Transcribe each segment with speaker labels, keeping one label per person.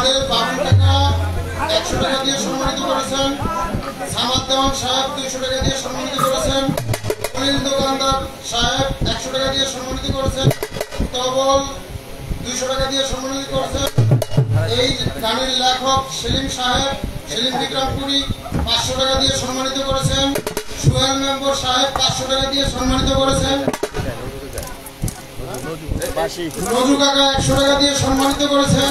Speaker 1: আমাদের বাবুল কাকা 100 টাকা দিয়ে সম্মানিত করেছেন, সামাদ দেওয়ান সাহেব 200 টাকা দিয়ে সম্মানিত করেছেন, অনিল দোকানদার সাহেব 100 টাকা দিয়ে সম্মানিত করেছেন, তবল 200 টাকা দিয়ে সম্মানিত করেছেন। এই গানের লেখক সেলিম সাহেব, সেলিম বিক্রমপুরী 500 টাকা দিয়ে সম্মানিত করেছেন, সোহেল মেম্বর সাহেব 500 টাকা দিয়ে সম্মানিত করেছেন, রজু কাকা 100 টাকা দিয়ে সম্মানিত করেছেন,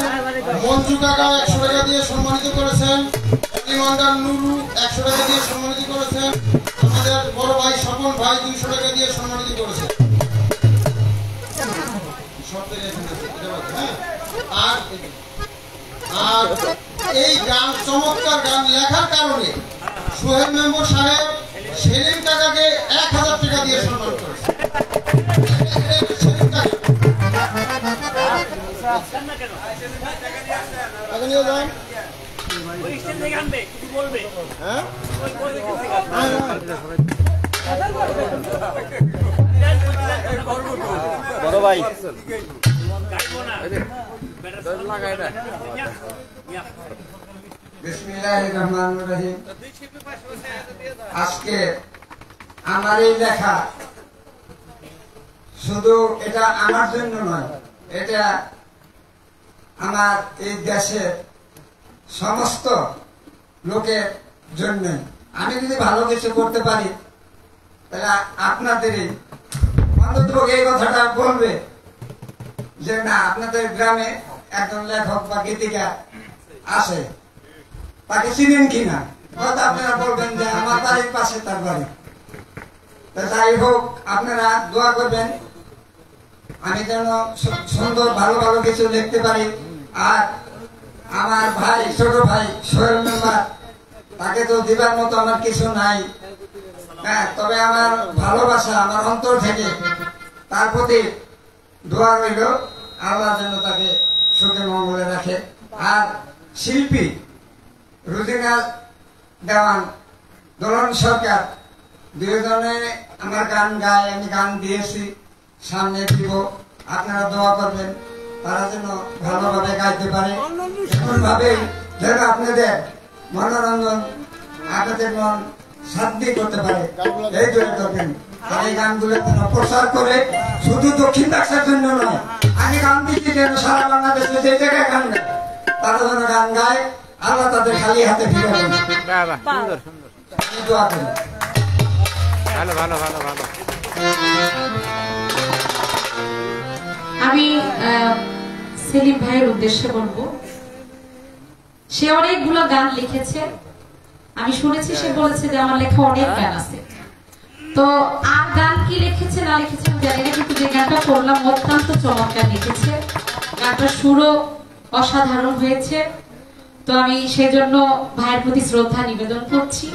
Speaker 1: মঞ্জু কাকা 100 টাকা দিয়ে সম্মানিত করেছেন, ইমানদার নুরু 100 টাকা দিয়ে সম্মানিত করেছেন, আমাদের বড় ভাই স্বপন ভাই 200 টাকা দিয়ে সম্মানিত করেছেন। আর এই গান, চমৎকার গান লেখার কারণে সোহেল মেম্বর সাহেব সেলিম কাকাকে 1000 টাকা দিয়ে সম্মান করেছেন।
Speaker 2: বড় ভাই
Speaker 3: বিসমিল্লাহির রহমানির রহিম। আজকে আমার এই লেখা শুধু এটা আমার জন্য নয়, এটা আমার এই দেশের সমস্ত লোকের জন্য। আমি যদি ভালো কিছু করতে পারি তাহলে আপনাদেরই অন্তত এই কথাটা বলবে যে না, আপনাদের গ্রামে একজন লেখক বা গীতিকার আছে, তাকে চিনেন কিনা। হয়তো আপনারা বলবেন যে আমার বাড়ির পাশে তার বাড়ি। যাই হোক, আপনারা দোয়া করবেন আমি যেন সুন্দর ভালো ভালো কিছু লিখতে পারি। আর আমার ভাই, ছোট ভাই সোহেল মেম্বার, তাকে তো দিবার মতো আমার কিছু নাই। হ্যাঁ, তবে আমার ভালোবাসা আমার অন্তর থেকে তার প্রতি দোয়া রইল, আল্লাহ যেন তাকে সুখে মঙ্গলে রাখে। আর শিল্পী রুজিনা দেওয়ান, দোলন সরকার, দুজনে আমার গান গায়, আমি গান দিয়েছি, সামনে দিব। আপনারা দোয়া করবেন তারা যেন ভালোভাবে গাইতে পারে, এমন ভাবে যেন আপনাদের মনোরঞ্জন, আপনাদের মন শান্তি করতে পারে, এই জন্য করবেন। আর এই গানগুলো প্রচার করে শুধু দক্ষিণ বাক্সের জন্য নয়, আমি গান দিচ্ছি যেন সারা বাংলাদেশে যে জায়গায় গান গায় তারা যেন গান গায়, আল্লাহ তাদের খালি হাতে ফিরে দেন। দোয়া করি।
Speaker 2: ভালো ভালো ভালো ভালো।
Speaker 4: আমি সেলিম ভাইয়ের উদ্দেশ্যে বলবো, সে অনেকগুলো গান লিখেছে, আমি শুনেছি সে বলেছে যে আমার লেখা অনেক গান আছে। তো আর গান কি লিখেছে না লিখেছে আমি জানি না, কিন্তু যে গানটা করলাম অত্যন্ত চমৎকার লিখেছে, গানটার সুরও অসাধারণ হয়েছে। তো আমি সেজন্য ভাইয়ের প্রতি শ্রদ্ধা নিবেদন করছি।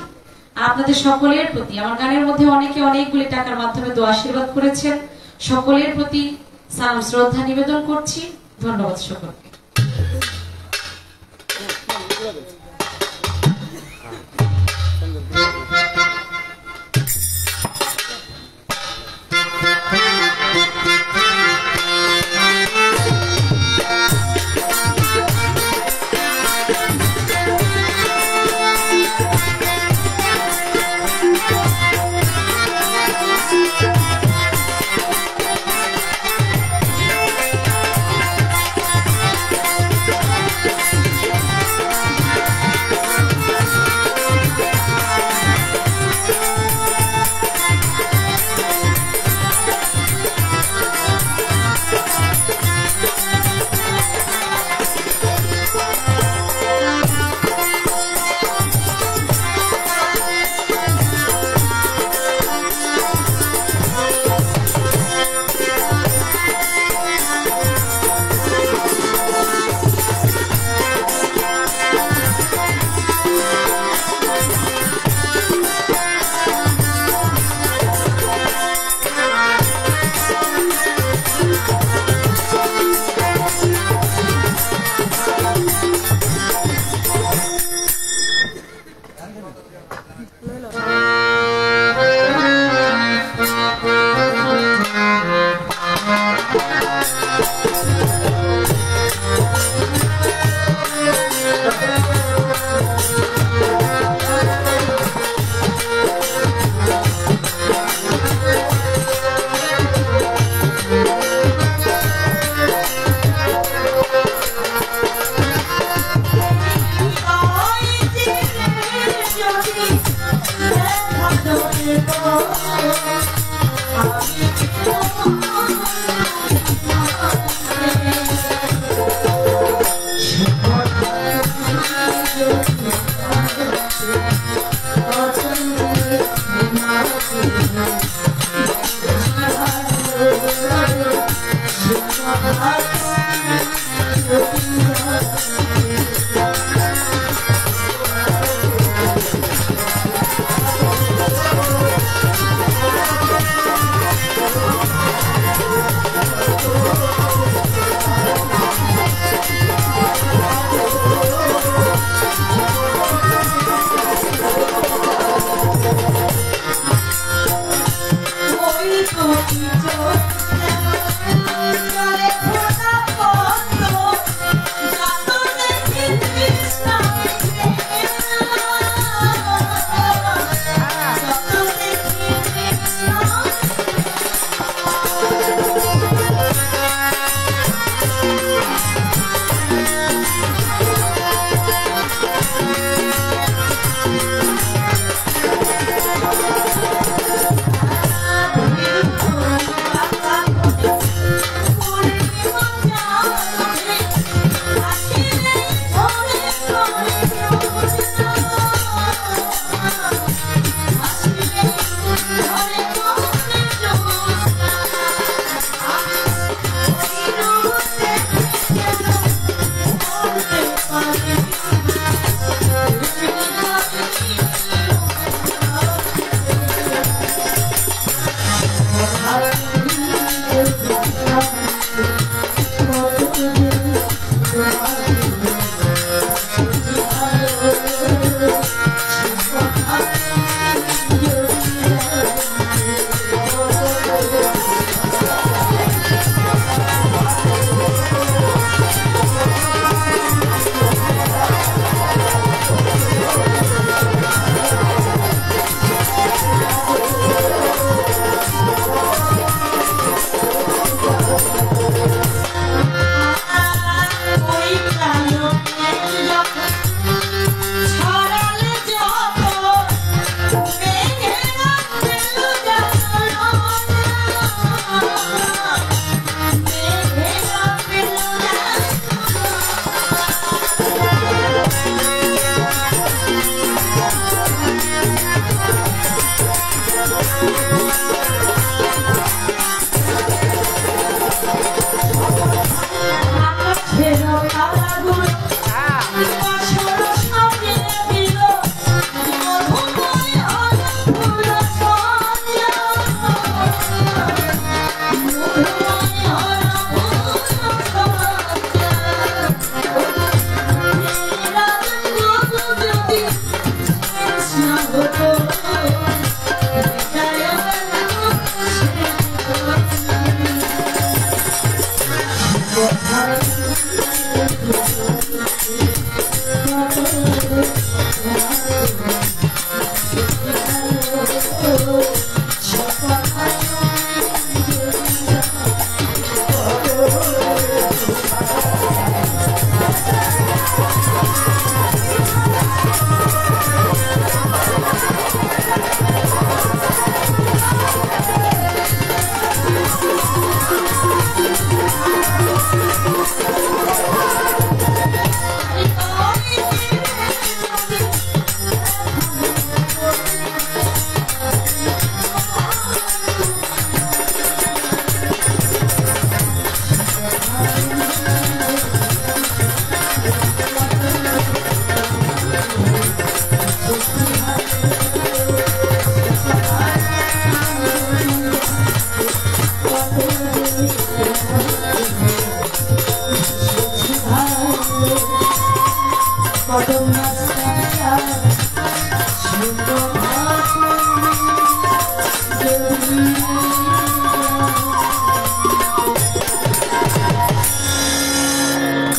Speaker 4: আপনাদের সকলের প্রতি, আমার গানের মধ্যে অনেকে অনেকগুলি টাকার মাধ্যমে দোয়া আশীর্বাদ করেছেন, সকলের প্রতি সালাম শ্রদ্ধা নিবেদন করছি। ধন্যবাদ সকলকে।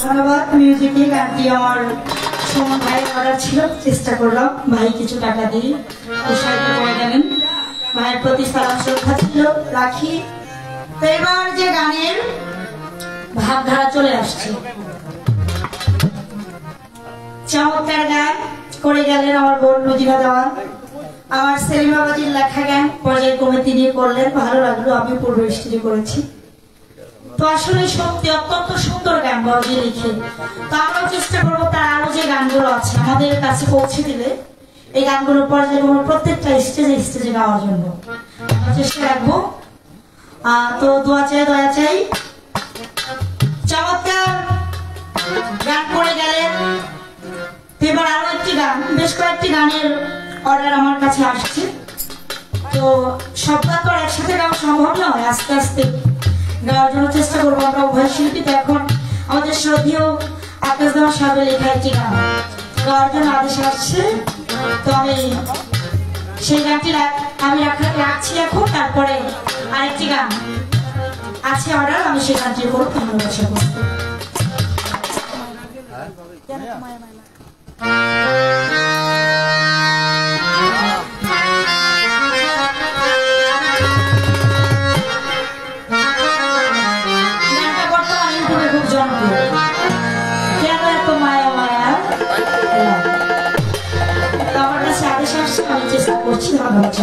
Speaker 5: ধন্যবাদ। মিউজিকে গানটি আমার সুমন ভাইয়ের অর্ডার ছিল, চেষ্টা করলাম। ভাই কিছু টাকা দিয়ে উৎসাহিত করে দেবেন। ভাইয়ের প্রতি সালাম শ্রদ্ধা ছিল রাখি। তো এবার যে গানের ভাবধারা চলে আসছে, চমৎকার গান করে গেলেন আমার বোন নজিরা দেওয়ান। আমার সেলিম বাবাজির লেখা গান পর্যায়ক্রমে তিনি করলেন, ভালো লাগলো। আমি পূর্ব স্টেজে করেছি। তো আসলে সত্যি অত্যন্ত সুন্দর গান বাবাজি লিখে। তো আমরাও চেষ্টা করবো তার আরো যে গানগুলো আছে আমাদের কাছে পৌঁছে দিলে এই গানগুলো পর্যায়ক্রমে প্রত্যেকটা স্টেজে স্টেজে গাওয়ার জন্য আমরা চেষ্টা রাখবো। তো দোয়া চাই, দয়া চাই। চমৎকার গান করে গেলেন। এবার আরো একটি গান, বেশ কয়েকটি গানের অর্ডার আমার কাছে আসছে। তো সবটা তো একসাথে গাওয়া সম্ভব নয়, আস্তে আস্তে গাওয়ার জন্য চেষ্টা করবো আমরা উভয় শিল্পী। তো এখন আমাদের শ্রদ্ধেয় আকাশ দেওয়া সাহেবের লেখা একটি গান গাওয়ার জন্য আদেশ আসছে। তো আমি সেই গানটি আমি রাখছি এখন। তারপরে আরেকটি গান আছে অর্ডার, আমি সেই গানটি করবো। ধন্যবাদ সকলকে। আমার কাছে আদেশ আসছে, আমি চেষ্টা করছি ধন্যবাদ।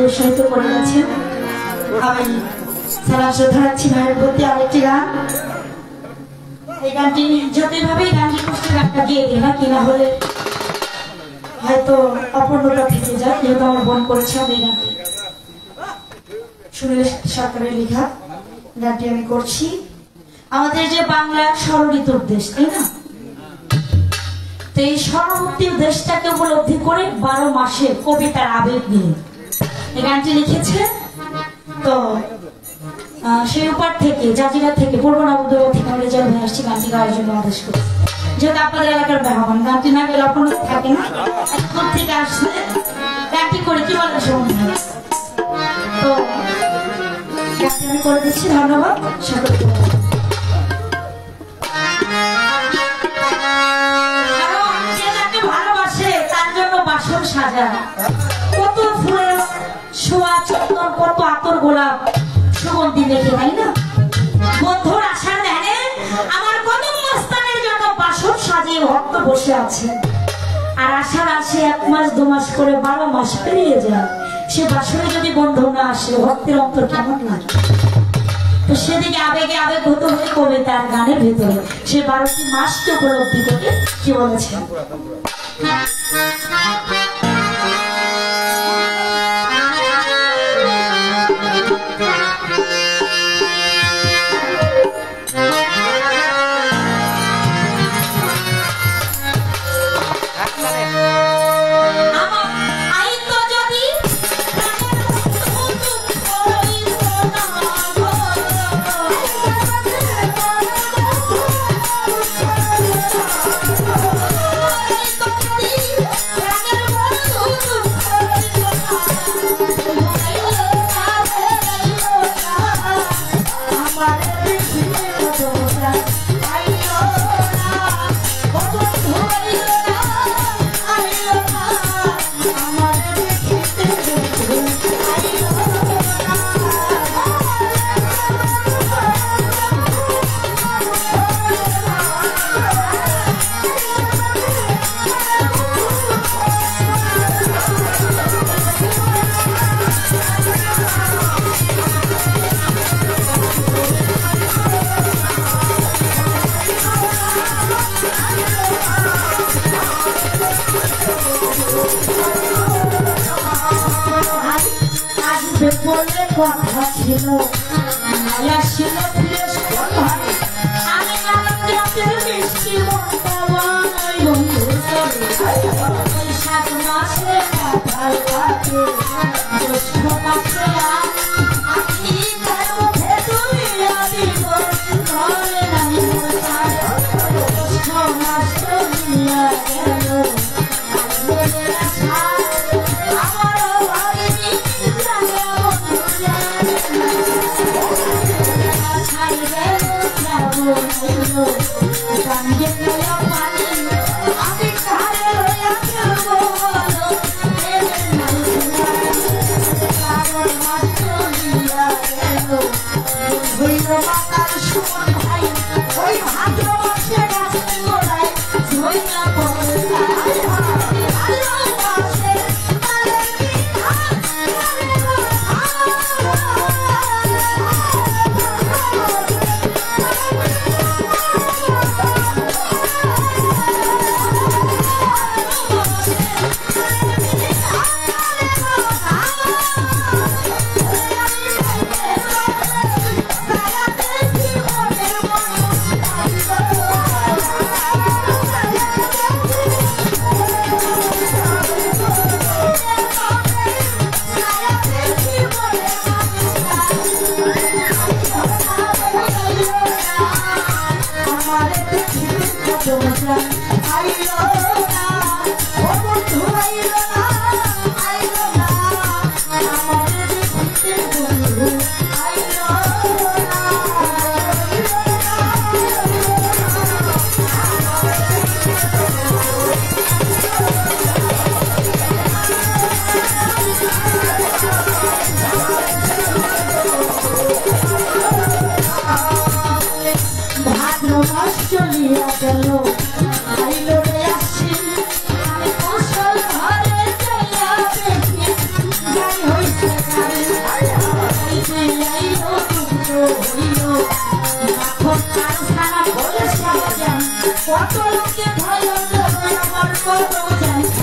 Speaker 5: উৎসাহিত করে গেছেন। আমি সালাম শ্রদ্ধা রাখছি ভাইয়ের প্রতি। আরেকটি গান, এই গানটি যতভাবেই গান রিকোয়েস্ট গানটা গিয়ে দিই না, কিনা হলে হয়তো অপূর্ণতা থেকে যায়, যেহেতু আমার বোন করেছে। আমি এই গানটি সুনীল সরকারের লেখা গানটি আমি করছি। আমাদের যে বাংলা ষড়ঋতুর দেশ, তাই না? তো এই ষড়ঋতুর দেশটাকে উপলব্ধি করে 12 মাসের কবিতার আবেগ নিয়ে এই গানটি লিখেছে। তো সেই উপর থেকে জাজিরা থেকে পূর্ব নবদ্বীপ থেকে আমরা জন্মে আসছি গানটি গাওয়ার জন্য আদেশ করি। যেহেতু আপনাদের এলাকার মেহমান, গানটি না গেলে আপনার থাকে না, দূর থেকে আসলে গানটি করে কি বলে সময়। তো গানটি আমি করে দিচ্ছি। ধন্যবাদ সকলকে। ভালোবাসে তার জন্য বাসন সাজা, কত ফুলের শোয়া চন্দন, কত আতর গোলাপ সুগন্ধি দেখে, তাই না? বন্ধুর আশার ধ্যানে আমার কদম মস্তানের জন্য বাসন সাজিয়ে ভক্ত বসে আছে। আর আশার আসে 1 মাস 2 মাস করে 12 মাস পেরিয়ে যায়। সে বাসনে যদি বন্ধু না আসে, ভক্তের অন্তর কেমন লাগে? তো সেদিকে আবেগে আবেগভূত হয়ে কবিতার গানের ভেতরে সে 12টি মাসকে উপলব্ধি করে কি বলেছে। বললে কথা ছিল মায়া ছিল ফিরেস কথা। আমি নানান জাতের মিষ্টি মন্দাবাই বন্ধুর করে বৈশাখ মাসে কাঁঠাল পাকে জ্যৈষ্ঠ মাসে আমি তার মধ্যে তুমি আদি ঘরে নাই জ্যৈষ্ঠ মাসে নিয়ে গেল কত লোকে ভয় আমার কত জানি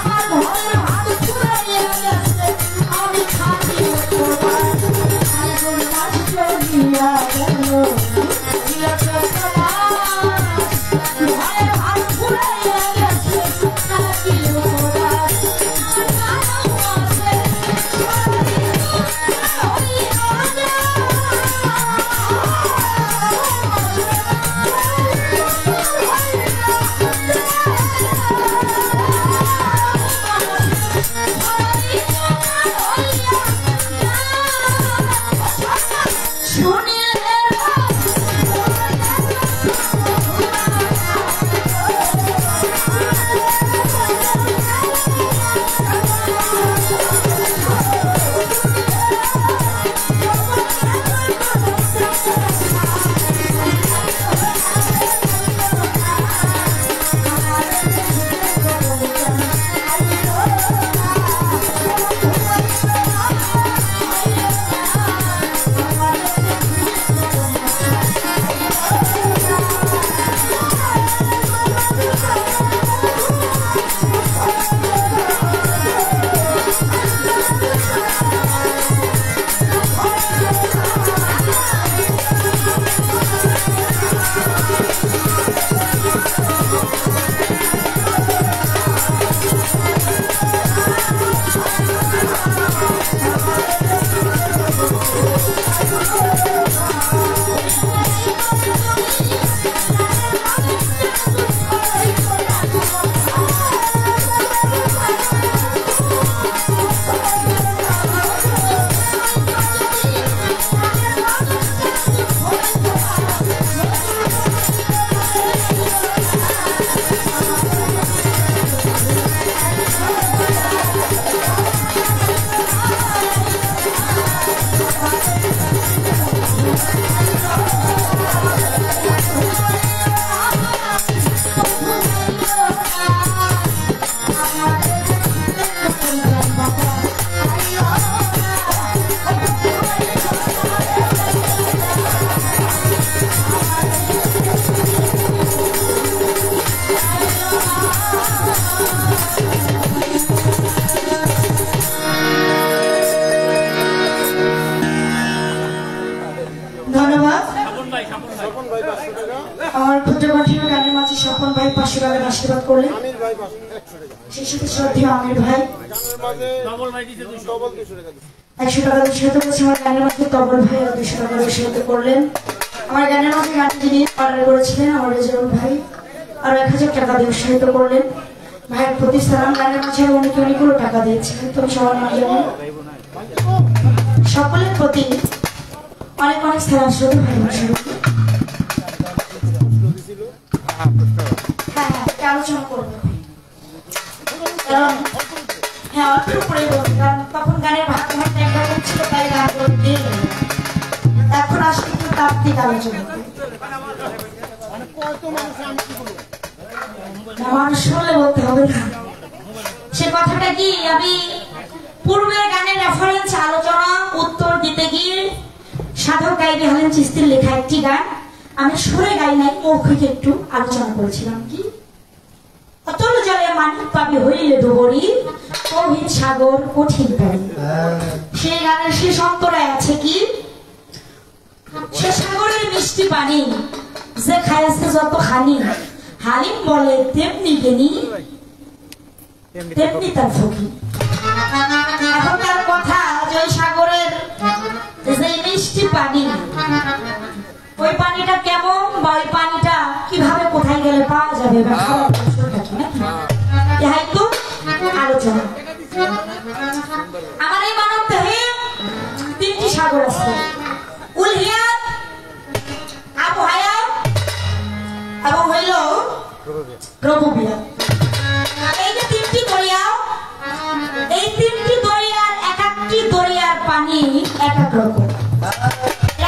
Speaker 5: আমার ঘরের হাত আমার ক্ষুদ্র কণ্ঠের গানের মাঝে স্বপন ভাই 500 টাকার আশীর্বাদ করলেন। সেই সাথে শ্রদ্ধেয় আমির ভাই 100 টাকা উৎসাহিত করছে। আমার গানের মাঝে তবল ভাই 200 টাকা উৎসাহিত করলেন। আমার গানের মাঝে গানটি যিনি অর্ডার করেছিলেন আমার রেজাউল ভাই আর 1000 টাকা দিয়ে উৎসাহিত করলেন। ভাইয়ের প্রতি সালাম। গানের মাঝে অনেকগুলো টাকা দিয়েছিলেন। তবে সবার মাঝে সকলের প্রতি অনেক অনেক সালাম শ্রদ্ধা ভালোবাসা। হ্যাঁ আলোচনা করবো কারণ হ্যাঁ অল্প করে বলবো কারণ তখন গানের ভাগ ভাগ একটা ছিল তাই গান করে দিয়ে এখন আসলে একটু তাত্ত্বিক আলোচনা মানুষ শুনলে বলতে হবে না। সে কথাটা কি আমি পূর্বের গানের রেফারেন্স আলোচনা উত্তর দিতে গিয়ে সাধক গাইবে হলেন চিস্তির লেখা একটি গান আমি সুরে গাই নাই মৌখিক একটু আলোচনা করেছিলাম। কি অতল জলে মানিক পাবি হইলে ডুবরি কহিন সাগর কঠিন পারি। সেই গানের শেষ অন্তরায় আছে কি সে সাগরের মিষ্টি পানি যে খাইছে যত খানি হালিম বলে তেমনি জ্ঞানী তেমনি তার ফকি। এখন তার কথা যে সাগরের যে মিষ্টি পানি ওই পানিটা কেমন বা ওই পানিটা কিভাবে কোথায় গেলে পাওয়া যাবে বা খাওয়ার নাকি তো আলোচনা। আমার এই মানব দেহে 3টি সাগর আছে উলহিয়াত আবু হায়াত এবং হইল রবুবিয়া। এই যে 3টি দরিয়া এই 3টি দরিয়ার এক একটি দরিয়ার পানি এক এক রকম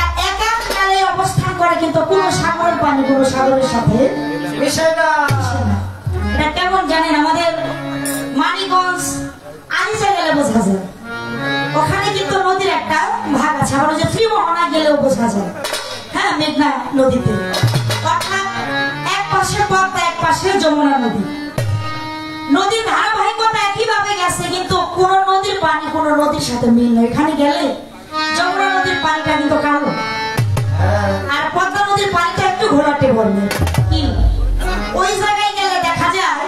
Speaker 5: এক এক কালে অবস্থান করে কিন্তু কোন সাগরের পানি কোন সাগরের সাথে বিষয়টা এটা কেমন জানেন আমাদের মানিকগঞ্জ আনিসা গেলে বোঝা যায় ওখানে কিন্তু নদীর একটা ভাগ আছে আবার যে ত্রিমোহনা গেলেও বোঝা যায় হ্যাঁ মেঘনা নদীতে অর্থাৎ এক পাশে পদ্মা এক পাশে যমুনা নদী নদীর ধারাবাহিকতা একইভাবে গেছে কিন্তু কোন নদীর পানি কোন নদীর সাথে মিল নেই। এখানে গেলে যমুনা নদীর পানিটা কিন্তু কালো আর পদ্মা নদীর পানিটা একটু ঘোলাটে বলবে কি ওই জায়গায় গেলে দেখা যায়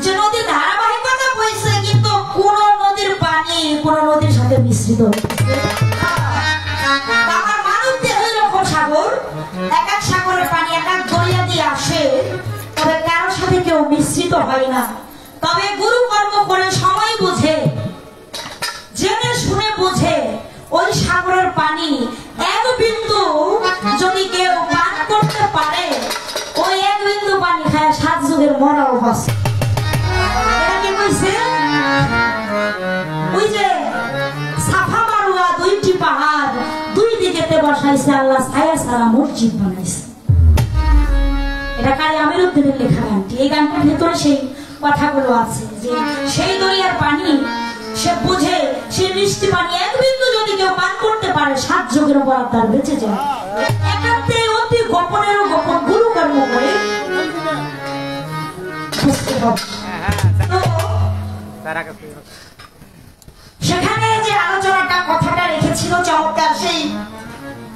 Speaker 5: যে নদীর ধারাবাহিকতা বইছে কিন্তু কোন নদীর পানি কোন নদীর সাথে মিশ্রিত আমার মানব দেহের এরকম সাগর এক এক সাগরের পানি এক এক দরিয়া দিয়ে আসে তবে কারোর সাথে কেউ মিশ্রিত হয় না। তবে গুরু কর্ম করে সময় বুঝে জেনে শুনে বুঝে ওই সাগরের পানি এক বিন্দু যদি কেউ পান করতে পারে ওই এক বিন্দু পানি খায় 7 যুগের মরা অবস্থা। এটা কি কইছে ওই যে সাফা মারুয়া 2টি পাহাড় 2 দিকেতে বসাইছে আল্লাহ ছায়া সারা মসজিদ বানাইছে। এটা কারি আমিরউদ্দিনের লেখা গানটি। এই গানটার ভিতরে সেই কথাগুলো আছে যে সেই দরিয়ার পানি সে বুঝে সেই মিষ্টি পানি এক বিন্দু যদি কেউ পান করতে পারে 7 যুগের উপর তার বেঁচে যায়। একান্তে অতি গোপনেরও গোপন গুরু কর্ম করে সেখানে যে আলোচনাটা কথাটা রেখেছিল চমৎকার সেই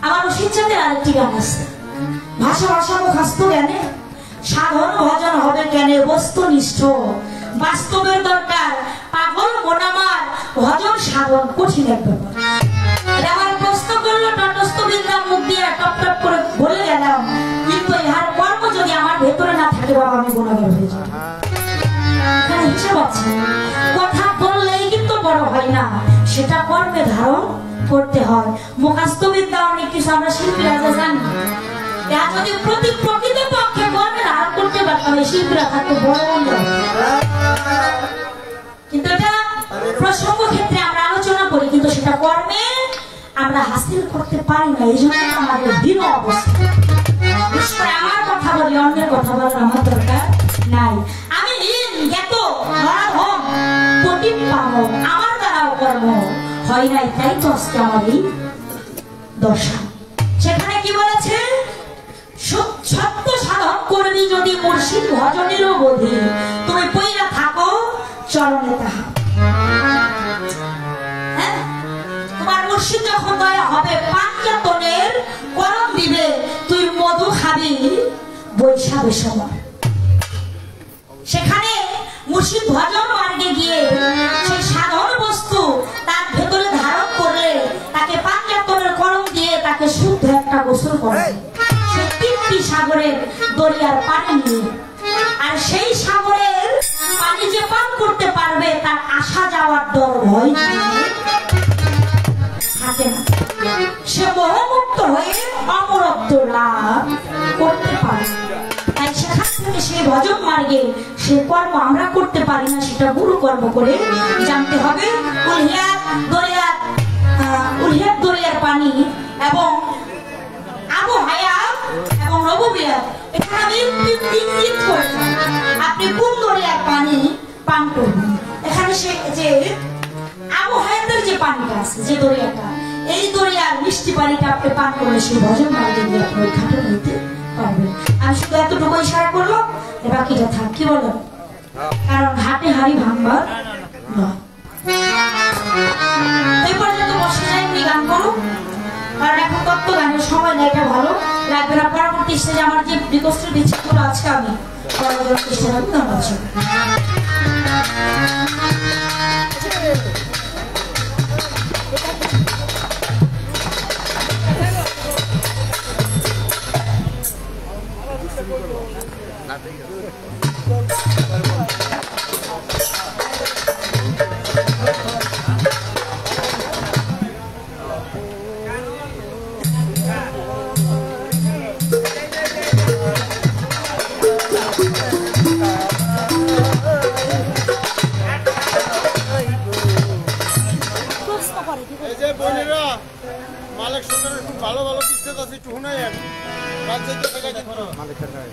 Speaker 5: আমার রশিদচাঁদের আরেকটি গান আছে ভাষা ভাষা মুখস্থ জ্ঞানে সাধন ভজন হবে কেন বস্তুনিষ্ঠ বাস্তবের দরকার পাগল মোনামার ভজন সাধন কঠিন এক ব্যাপার। এটা আমার প্রশ্ন করলো তটস্থ বিদ্যা মুখ দিয়ে টপ টপ করে বলে গেলাম কিন্তু ইহার কর্ম যদি আমার ভেতরে না থাকে বাবা আমি গুণাগার হয়ে যাব। এখানে হিসাব আছে কথা বললেই কিন্তু বড় হয় না সেটা কর্মে ধারণ করতে হয়। মুখস্থ বিদ্যা অনেক কিছু আমরা শিল্পীরা জানি যদি প্রকৃত পক্ষে কর্মে ধারণ করতে পারতাম শিল্পীরা থাকতে বড় কিন্তু এটা প্রসঙ্গ ক্ষেত্রে আমরা আলোচনা করি কিন্তু সেটা কর্মে আমরা হাসিল করতে পারি না। এই জন্য আমাদের দীন অবস্থা বিষয়ে আমার কথা বলি অন্যের কথা বলার আমার দরকার নাই। আমি জ্ঞাত নরাধম পতিত পাবন আমার দ্বারাও কর্ম হয় নাই তাই তো আজকে আমার এই দশা। সেখানে কি বলেছে সত্য সাধন করবি যদি মুর্শিদ ভজনেরও বোধি তুমি পইরা থাকো চরণে তাহা। তোমার মুর্শিদ যখন দয়া হবে পাঞ্জাতনের করম দিবে তুই মধু খাবি ভাবি বৈশাখের সময় সেখানে মুর্শিদ ভজন মার্গে গিয়ে সেই সাধারণ বস্তু তার ভেতরে ধারণ করলে তাকে পাঞ্জাতনের কলম দিয়ে তাকে শুদ্ধ একটা গোসল করে সে 3টি সাগরের দরিয়ার পানি নিয়ে, আর সেই সাগরের পানি যে পান করতে পারবে তার আসা যাওয়ার ডর ভয় থাকে না, সে মোহমুক্ত হয়ে অমরত্ব লাভ করতে পারে। তাই সেখান থেকে সেই ভজন মার্গে সে কর্ম আমরা করতে পারি না, সেটা গুরু কর্ম করে জানতে হবে। উলহিয়াত দরিয়ার পানি এবং আবু হায়াত এবং রবুবিয়াত, এখানে আমি ইঙ্গিত করছি আপনি কোন দরিয়ার পানি পান করবেন। এখানে সে যে আবু হায়াতের যে পানিটা আছে, যে দরিয়াটা, এই দরিয়ার মিষ্টি পানিটা আপনি পান করলে সেই ভজন মার্গে গিয়ে আপনি ওই ঘাটে নিতে পারবেন। আমি শুধু এতটুকু ইশারা করলাম, বাকিটা থাক, কি বলেন? কারণ ঘাটে হাড়ি ভাঙবার নয়। এই পর্যন্ত বসে যাই, আপনি গান করুন, কারণ এখন তত্ত্ব গানের সময় না, এটা ভালো লাগবে না। পরবর্তী স্টেজে আমার যে রিকোয়েস্টের বিচ্ছেদগুলো আছে আমি পরবর্তী স্টেজে আমি ধন্যবাদ।
Speaker 1: এই যে বোনেরা, মালিক সরকারের খুব ভালো ভালো কিস্তে আছে, একটু শুনাই আর রাজ্যের টাকা কিন্তু মালিকের নাই।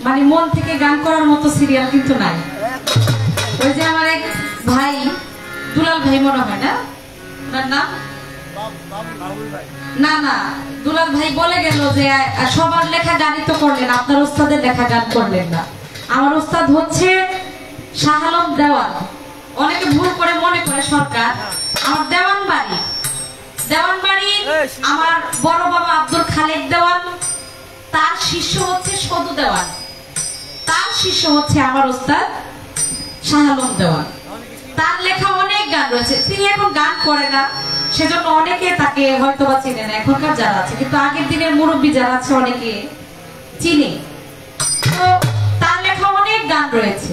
Speaker 4: মানে মন থেকে গান করার মতো সিরিয়াল কিন্তু নাই। ওই যে আমার এক ভাই, দুলাল ভাই মনে হয় না ওনার নাম, না না দুলাল ভাই বলে গেল যে সবার লেখা গানই তো করলেন, আপনার ওস্তাদের লেখা গান করলেন না। আমার ওস্তাদ হচ্ছে শাহ আলম দেওয়ান। অনেকে ভুল করে মনে করে সরকার। আমার দেওয়ান বাড়ি আমার বড় বাবা আব্দুল খালেক দেওয়ান, তার শিষ্য হচ্ছে সদু দেওয়ান, তার শিষ্য হচ্ছে আমার ওস্তাদ শাহ আলম দেওয়ান। তার লেখা অনেক গান রয়েছে, তিনি এখন গান করে না, সেজন্য অনেকে তাকে হয়তো বা চিনে না এখনকার যারা আছে, কিন্তু আগের দিনের মুরব্বী যারা আছে অনেকে চিনে। তো তার লেখা অনেক গান রয়েছে,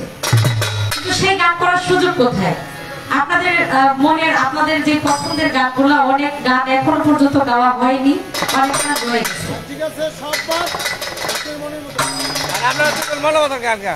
Speaker 4: কিন্তু সেই গান করার সুযোগ কোথায়? আপনাদের মনের, আপনাদের যে পছন্দের গানগুলো, অনেক গান এখনো পর্যন্ত গাওয়া হয়নি, অনেক গান রয়ে গেছে।
Speaker 1: ঠিক আছে, সব
Speaker 2: আপনারা মনে মতন গান গা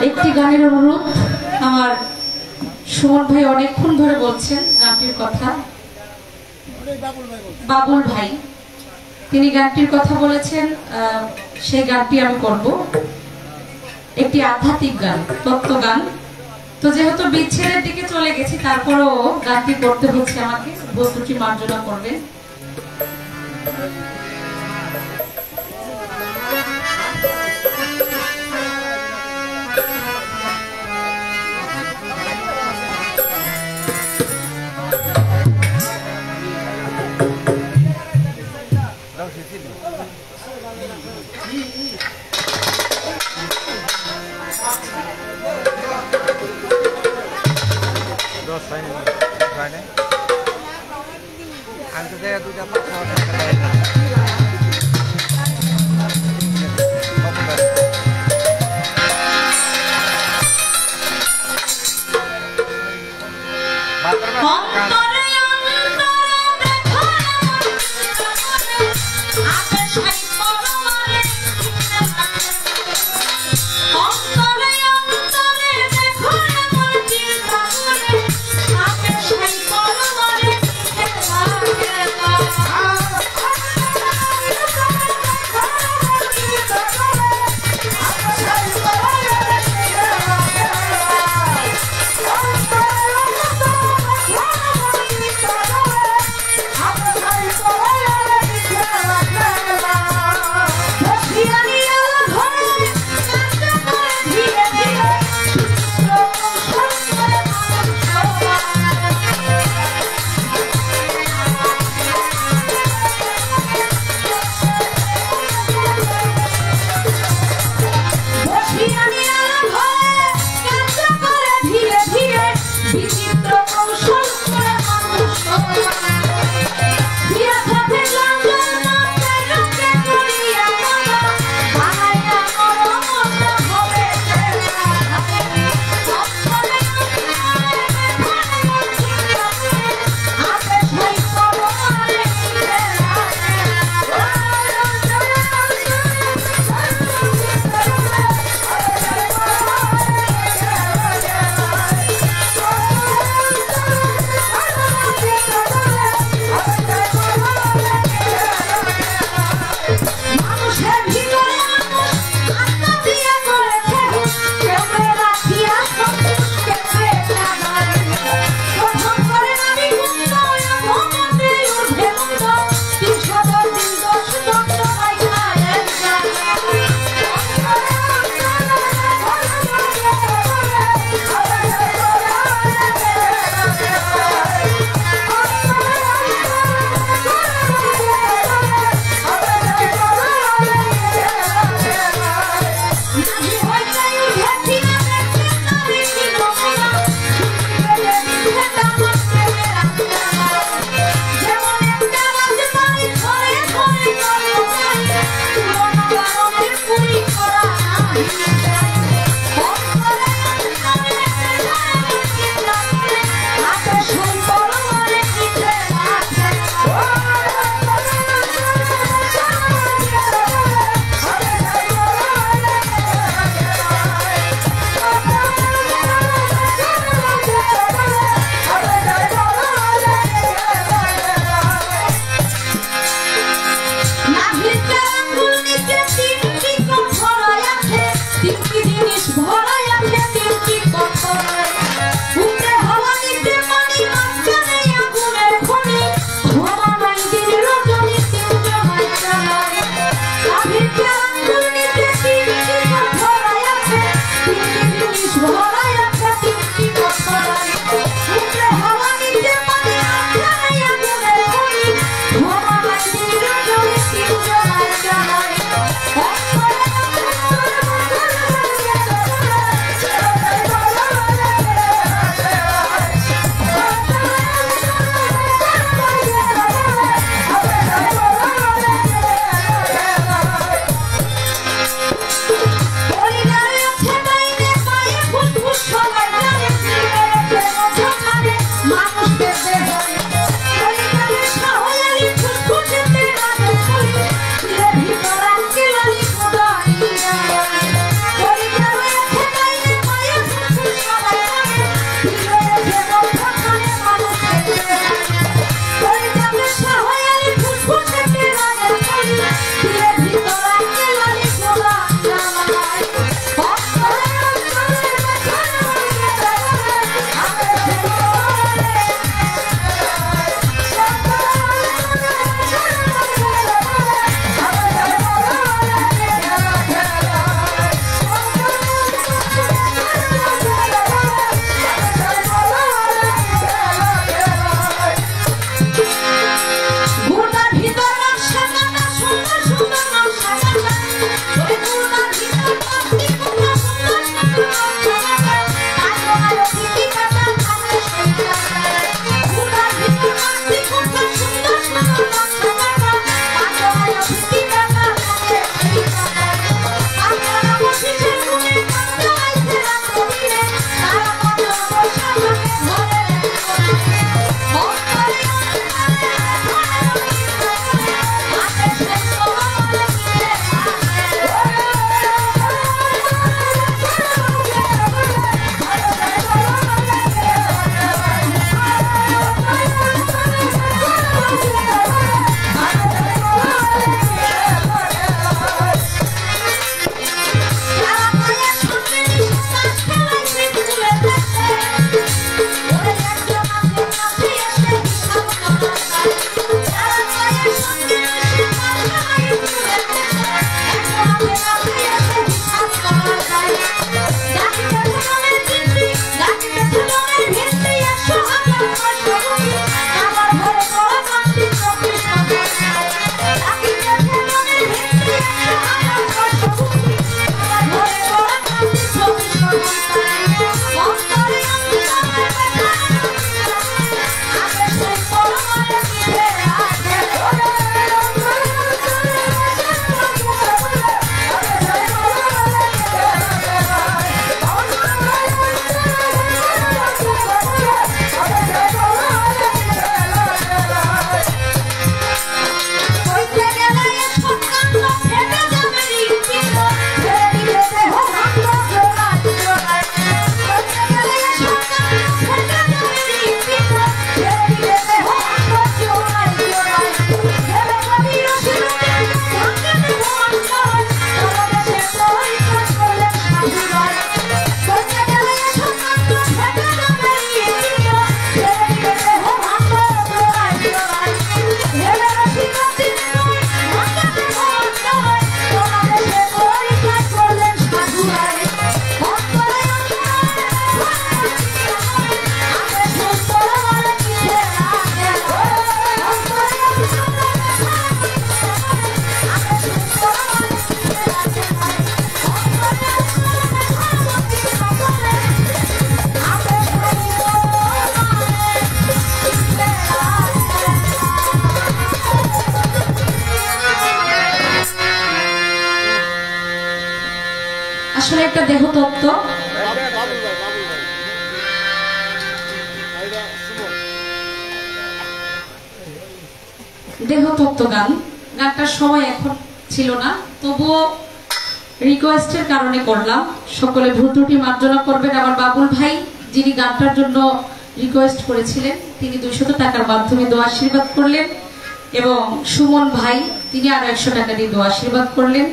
Speaker 4: একটি গানের অনুরোধ। আমার সুমন ভাই অনেকক্ষণ ধরে বলছেন গানটির কথা, বাবুল ভাই তিনি গানটির কথা বলেছেন, সেই গানটি আমি করব। একটি আধ্যাত্মিক গান, তত্ত্ব গান। তো যেহেতু বিচ্ছেদের দিকে চলে গেছি, তারপরও গানটি করতে হচ্ছে আমাকে, বস্তুটি মার্জনা করবেন। আসলে একটা দেহতত্ত্ব। দেহতত্ত্ব গান, গানটার সময় এখন ছিল না, তবুও রিকোয়েস্টের কারণে করলাম। সকলে ভুল ত্রুটি মার্জনা করবেন। আমার বাবুল ভাই যিনি গানটার জন্য রিকোয়েস্ট করেছিলেন তিনি 200 টাকার মাধ্যমে দোয়া আশীর্বাদ করলেন, এবং সুমন ভাই তিনি আরো 100 টাকা দিয়ে দোয়া আশীর্বাদ করলেন।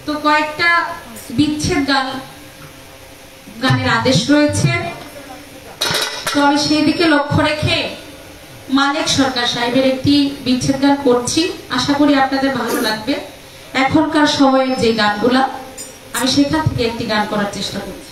Speaker 4: তো কয়েকটা বিচ্ছেদ গানের আদেশ রয়েছে, তো আমি সেই দিকে লক্ষ্য রেখে মানিক সরকার সাহেবের একটি বিচ্ছেদ গান করছি। আশা করি আপনাদের ভালো লাগবে। এখনকার সময়ের যে গানগুলা, আমি সেখান থেকে একটি গান করার চেষ্টা করছি।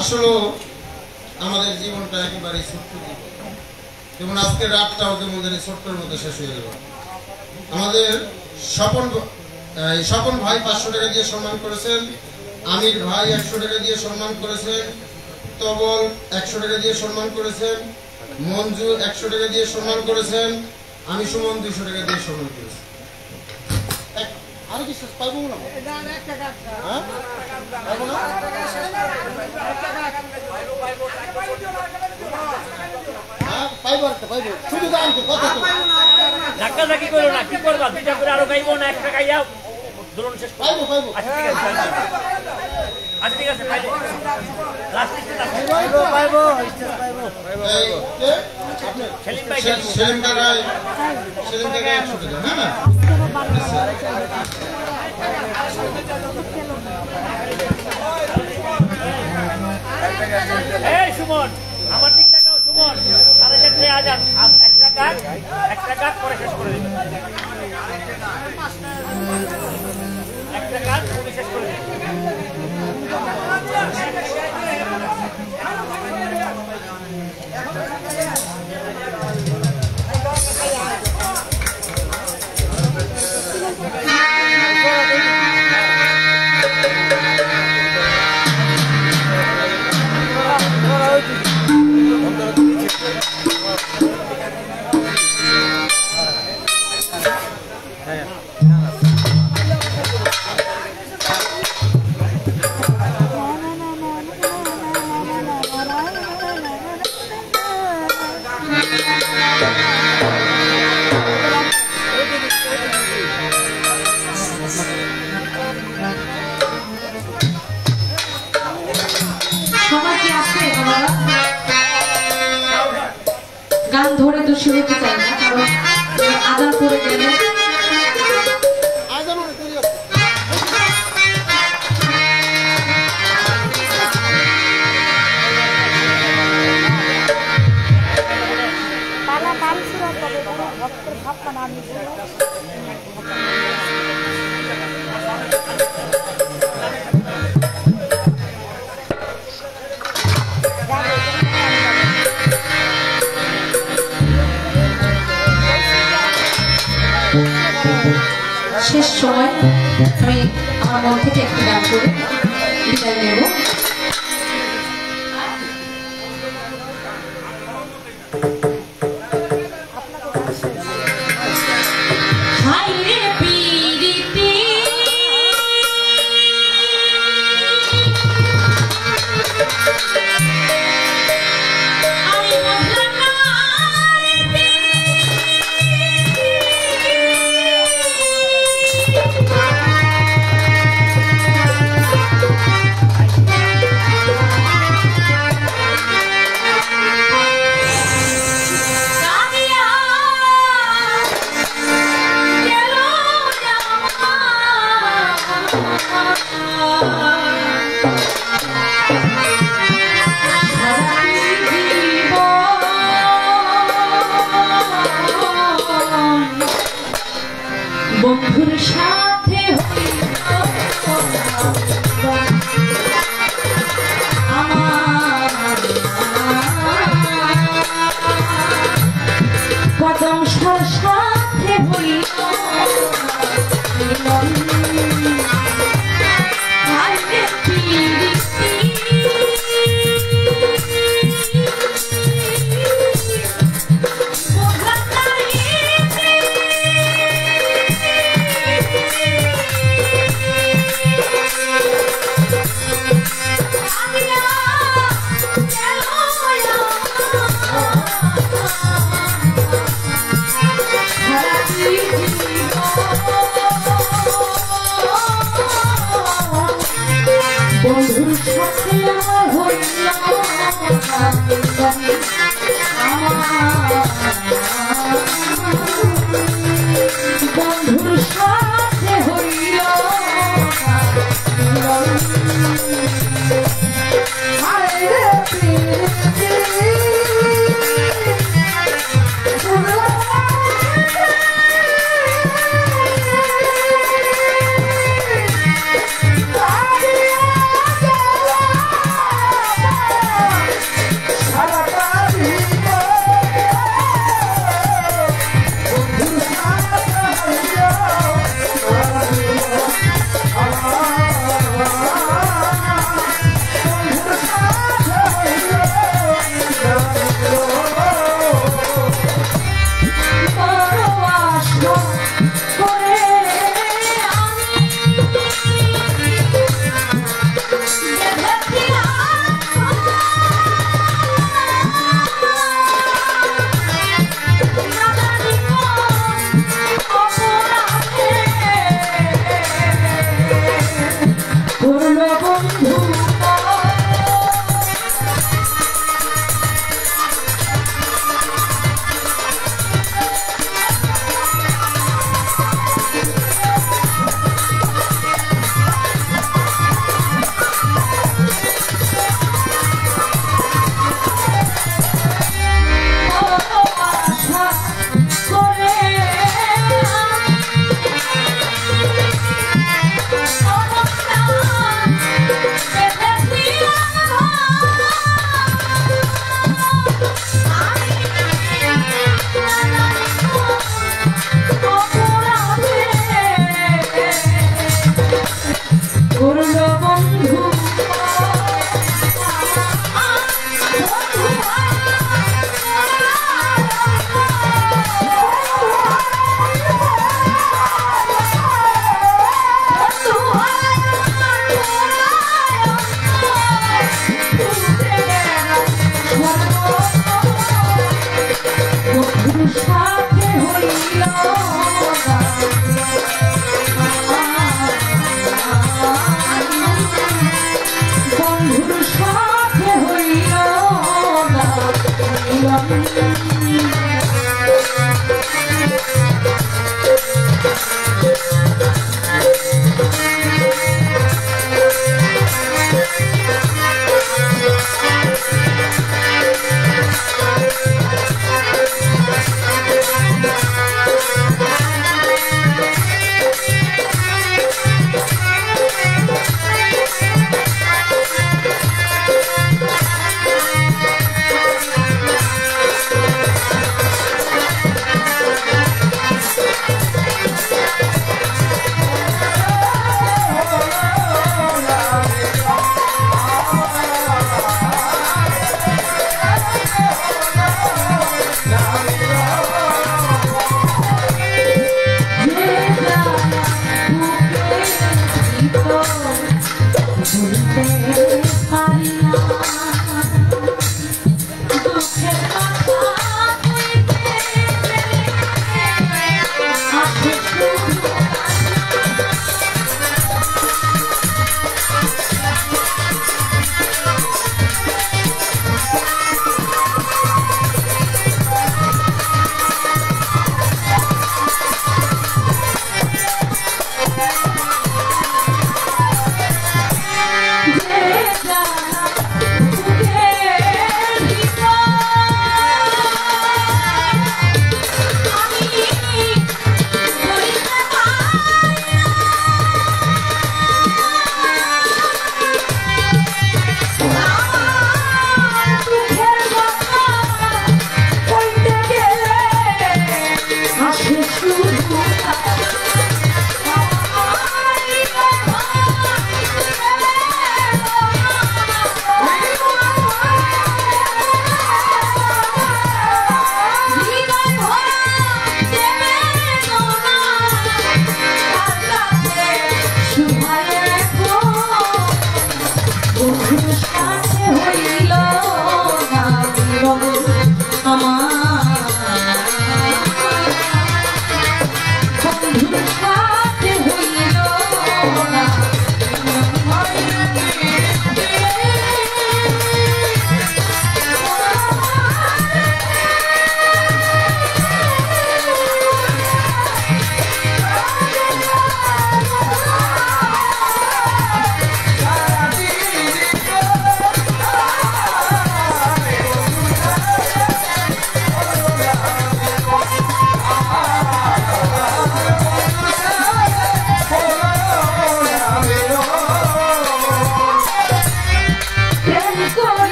Speaker 1: আসলে আমাদের জীবনটা একেবারে ছোট্ট জীবন, যেমন আজকের রাতটাও কেমন জানি ছোট্টর মধ্যে শেষ হয়ে গেল। আমাদের স্বপন ভাই 500 টাকা দিয়ে সম্মান করেছেন, আমির ভাই 100 টাকা দিয়ে সম্মান করেছেন, তবল 100 টাকা দিয়ে সম্মান করেছেন, মঞ্জু 100 টাকা দিয়ে সম্মান করেছেন, আমি সুমন 200 টাকা দিয়ে সম্মান করেছি। আরো কি পাইবো না? হ্যাঁ পাইবো না? পাইবো শুধু দাম কত
Speaker 6: ধাক্কা ধাক্কি করো না, কি করবা? দুইটা করে আরো পাইবো না, একটা খাইয়া ধরুন শেষ
Speaker 1: পাইবো
Speaker 6: আচ্ছা ঠিক আছে পাইবো লাস্ট
Speaker 1: সেলিম কাকায় 100 টাকা, হ্যাঁ না?
Speaker 6: এই সুমন আমার ঠিক টাকাও সুমন 4,500 একটা কাজ করে শেষ করে দিবেন, একটা কাজ করে শেষ করে দিবেন।
Speaker 4: গান ধরে তো শুরু করতে চাই না, কারণ আদান করে গেলে শেষ সময় আমি আমার মন থেকে একটি গান করে বিদায় নেব। বন্ধুর সাথে আমার কদম সাথে হইল বন্ধুর সাথে আমার হইল আমার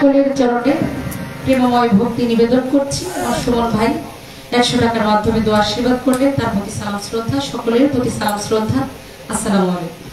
Speaker 4: সকলের চরণে প্রেমময় ভক্তি নিবেদন করছি। আমার সুমন ভাই 100 টাকার মাধ্যমে দোয়া আশীর্বাদ করবেন, তার প্রতি সালাম শ্রদ্ধা, সকলের প্রতি সালাম শ্রদ্ধা। আসসালামু আলাইকুম।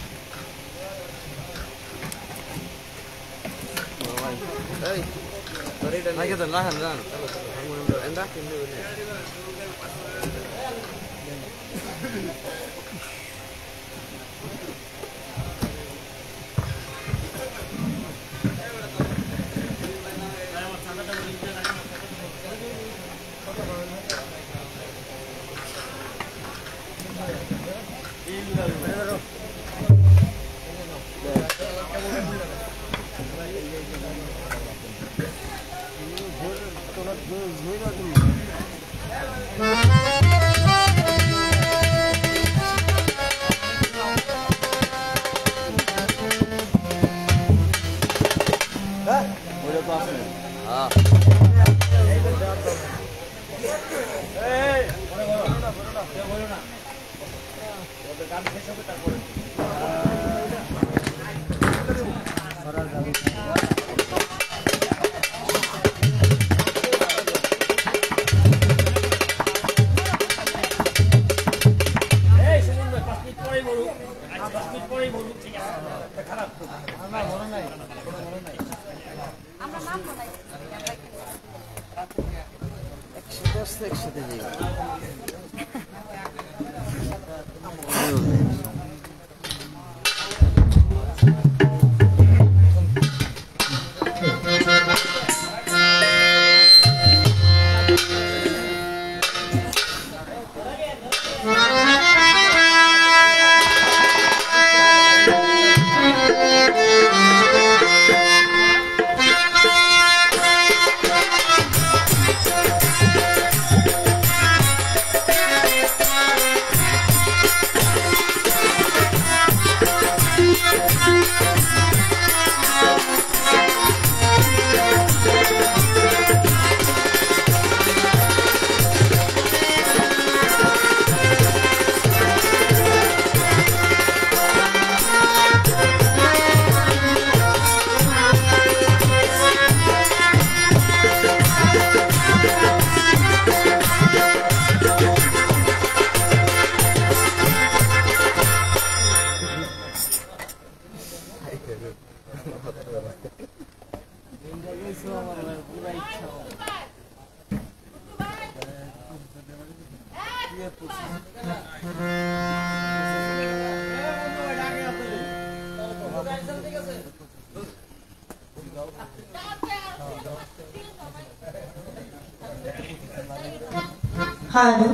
Speaker 5: হ্যালো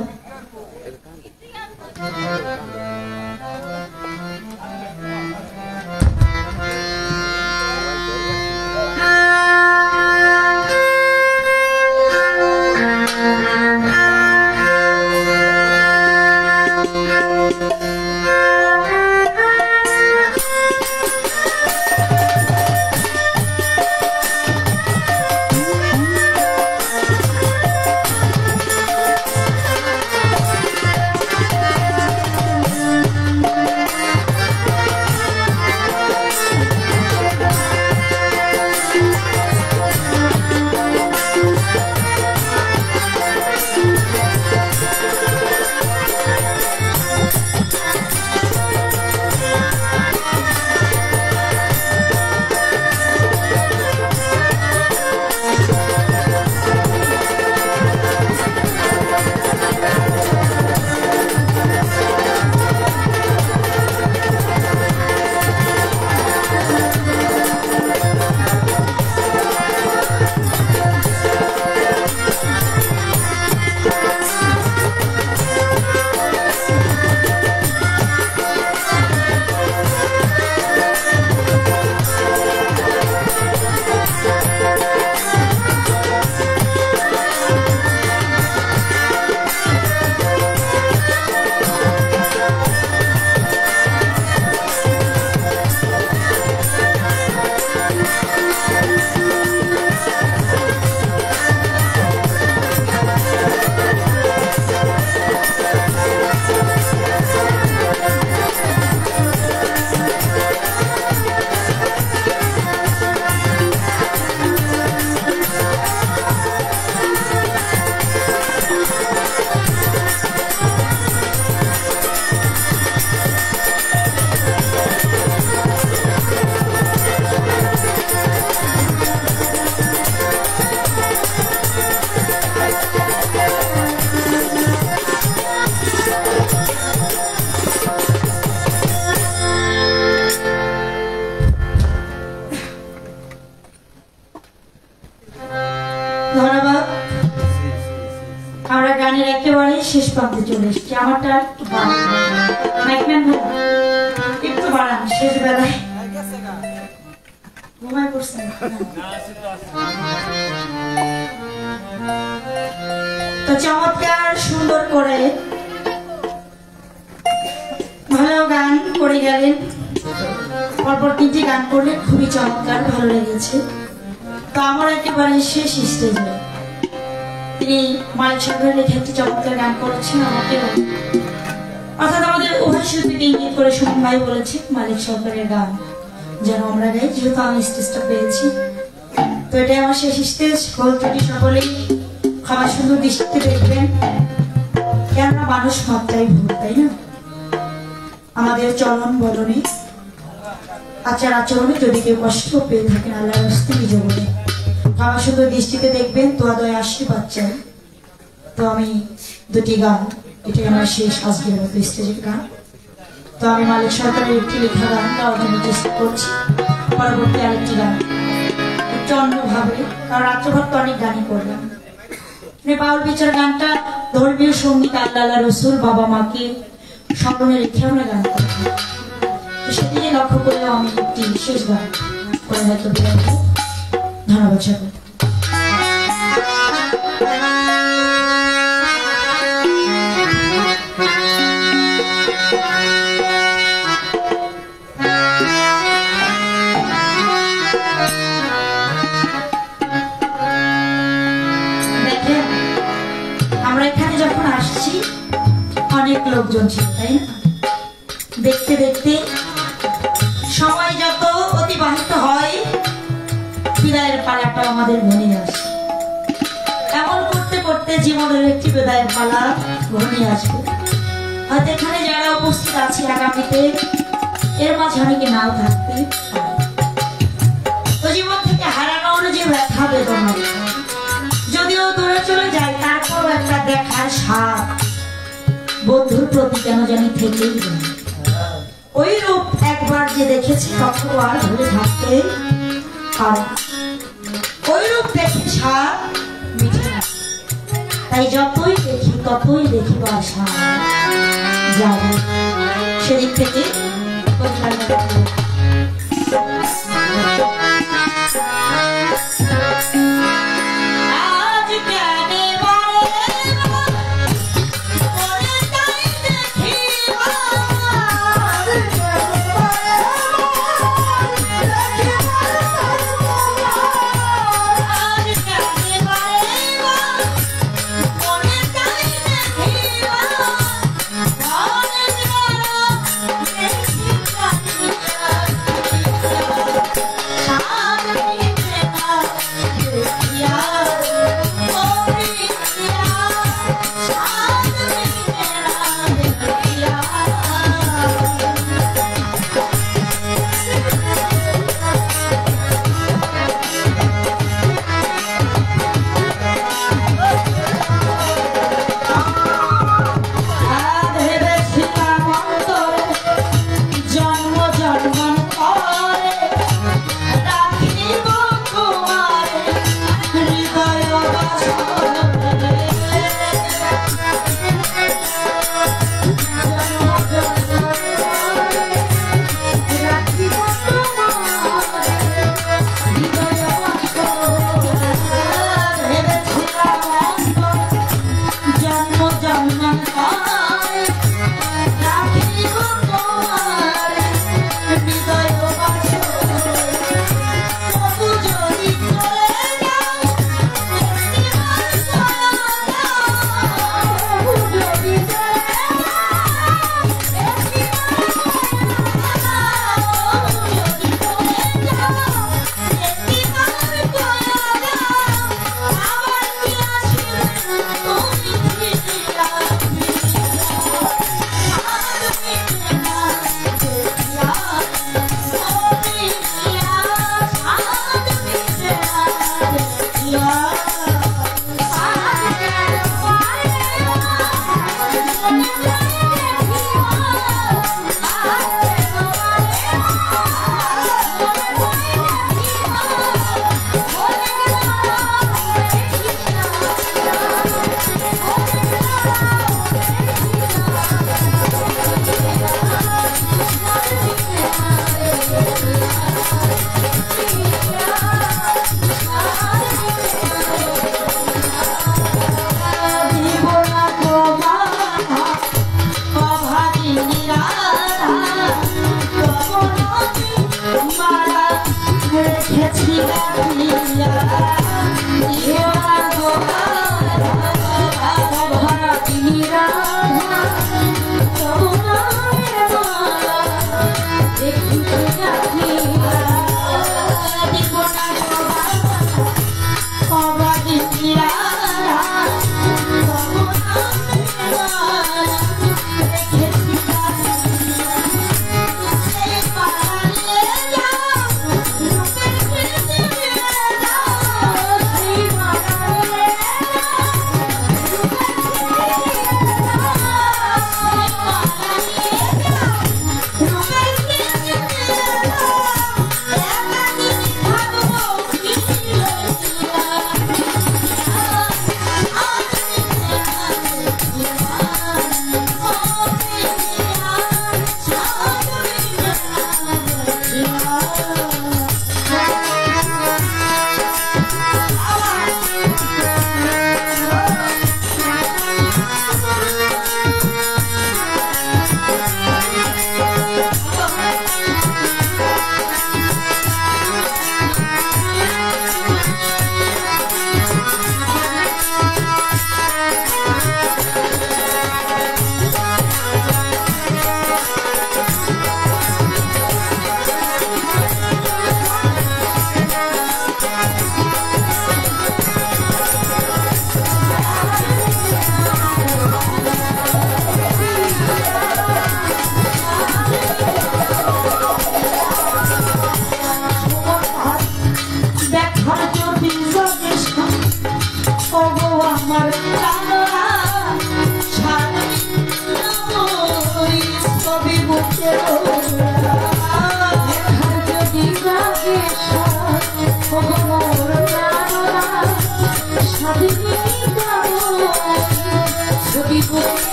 Speaker 5: প্রান্তে চলে এসেছি। আমারটা একটু মাইকম্যান ভাই একটু বাড়ান, শেষ বেলায় ঘুমায় পড়ছেন। তো চমৎকার সুন্দর করে ভালো গান করে গেলেন, পরপর 3টি গান করলে খুবই চমৎকার, ভালো লেগেছে। তো আমার একেবারে শেষ স্টেজে তিনি মালিক সরকারের লেখা একটি চমৎকার গান করেছেন আমাকে, অর্থাৎ আমাদের উভয় শিল্পীকে ইঙ্গিত করে সুমন ভাই বলেছে মালিক সরকারের গান যেন আমরা গাই, যেহেতু আমি স্টেজটা পেয়েছি। তো এটাই আমার শেষ স্টেজ। ভুল ত্রুটি সকলেই ক্ষমা সুন্দর দৃষ্টিতে দেখবেন, কেননা মানুষ মাত্রাই ভুল, তাই না? আমাদের চলন বলনে আচার আচরণে যদি কেউ কষ্ট পেয়ে থাকেন আল্লাহর রাস্তায় নিজ বলে ক্ষমা সুন্দর দৃষ্টিতে দেখবেন, তোয়া দয়া আশীর্বাদ চাই। তো আমি 2টি গান, এটাই আমার শেষ আজকের মতো স্টেজের গান। তো আমি মালিক সরকারের একটি লেখা গান গাওয়ার জন্য চেষ্টা করছি, পরবর্তী আরেকটি গান একটু অন্যভাবে, কারণ রাত্রভর তো অনেক গানই করলাম। বাউল বিচার গানটা ধর্মীয় সঙ্গীত, আল্লাহ রসুল বাবা মাকে স্মরণে রেখে আমরা গান করতাম। তো সেদিকে লক্ষ্য করেও আমি একটি শেষ গান করে হয়তো বিদায় দেব। ধন্যবাদ সকল। দেখেন আমরা এখানে যখন আসছি অনেক লোকজন ছিল, তাই না? দেখতে দেখতে সময় যত অতিবাহিত হয় বিদায়ের পালাটা আমাদের ঘনিয়ে আসে। এমন করতে করতে জীবনের একটি বিদায়ের পালা ঘনিয়ে আসবে। হয়তো এখানে যারা উপস্থিত আছে আগামীতে এর মাঝে অনেকে নাও থাকতে পারে। তো জীবন থেকে হারানোর যে ব্যথা বেদনা যদিও দূরে চলে যায়, তারপর একটা দেখার স্বাদ বন্ধুর প্রতি কেন জানি থেকেই যায়। ওই রূপ একবার যে দেখেছে কখনো আর ভুলে থাকতে পারে, ওই রূপ দেখে স্বাদ মিঠে না। তাই যতই দেখি ততই দেখিবার স্বাদ যাবে। সেদিক থেকে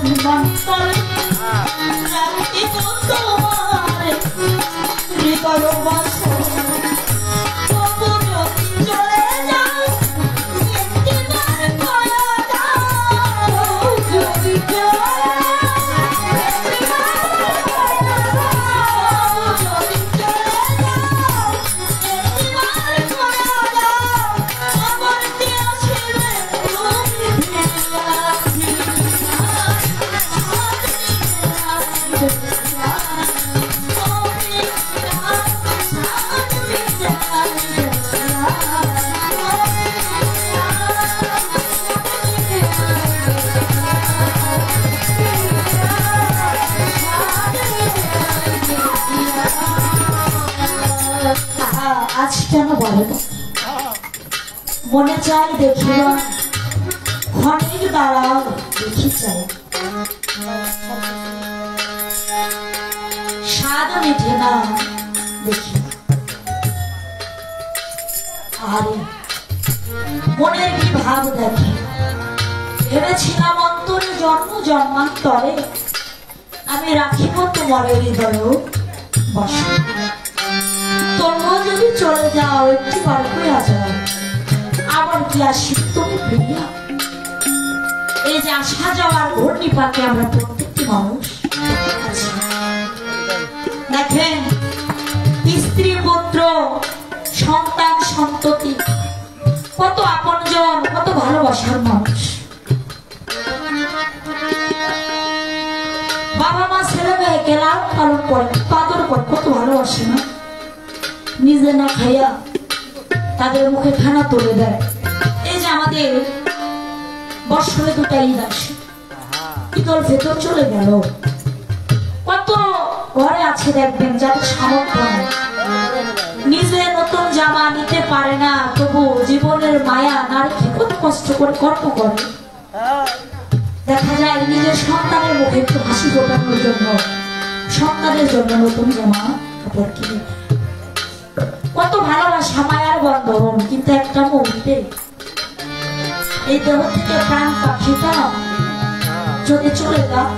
Speaker 5: সীমান্তরে রাখিব তোমার হৃদয় বাসর। তবু যদি চলে যাও একটিবার কয়া দাও, যদি চলে আজ কেন বলে মনে চাই দেখিবা ক্ষণিক দাঁড়াও দেখি চাই স্বাদ মিঠে না দেখি আরে মনের কি ভাব দেখে ভেবেছিলাম অন্তরে জন্ম জন্মান্তরে আমি রাখিব তোমার হৃদয় বসে। তোমরা যদি চলে যাও একটি বার করে যাও, আবার কি আসি তুমি ফিরিয়া? এই যে আসা যাওয়ার ঘূর্ণিপাকে আমরা প্রত্যেকটি মানুষ দেখেন, স্ত্রী পুত্র সন্তান সন্ততি কত আপনজন, কত ভালোবাসার মানুষ। বাবা মা ছেলে মেয়েকে লালন পালন করে, তাদের উপর কত ভালোবাসে না? নিজে না খাইয়া তাদের মুখে খানা তুলে দেয়। এই যে আমাদের বছরে দুটা ঈদ আসে, ঈদুল ফিতর চলে গেল, কত ঘরে আছে দেখবেন যাদের সামর্থ্য নেই, নিজে নতুন জামা নিতে পারে না, তবু জীবনের মায়া না রেখে কত কষ্ট করে কর্ম করে। দেখা যায় নিজের সন্তানের মুখে একটু হাসি ফোটানোর জন্য সন্তানের জন্য নতুন জামা কাপড় কিনে, কত ভালোবাসা মায়ার বন্ধন। কিন্তু একটা মুহূর্তে এই দেহ থেকে প্রাণ পাখিটা যদি চলে যায়,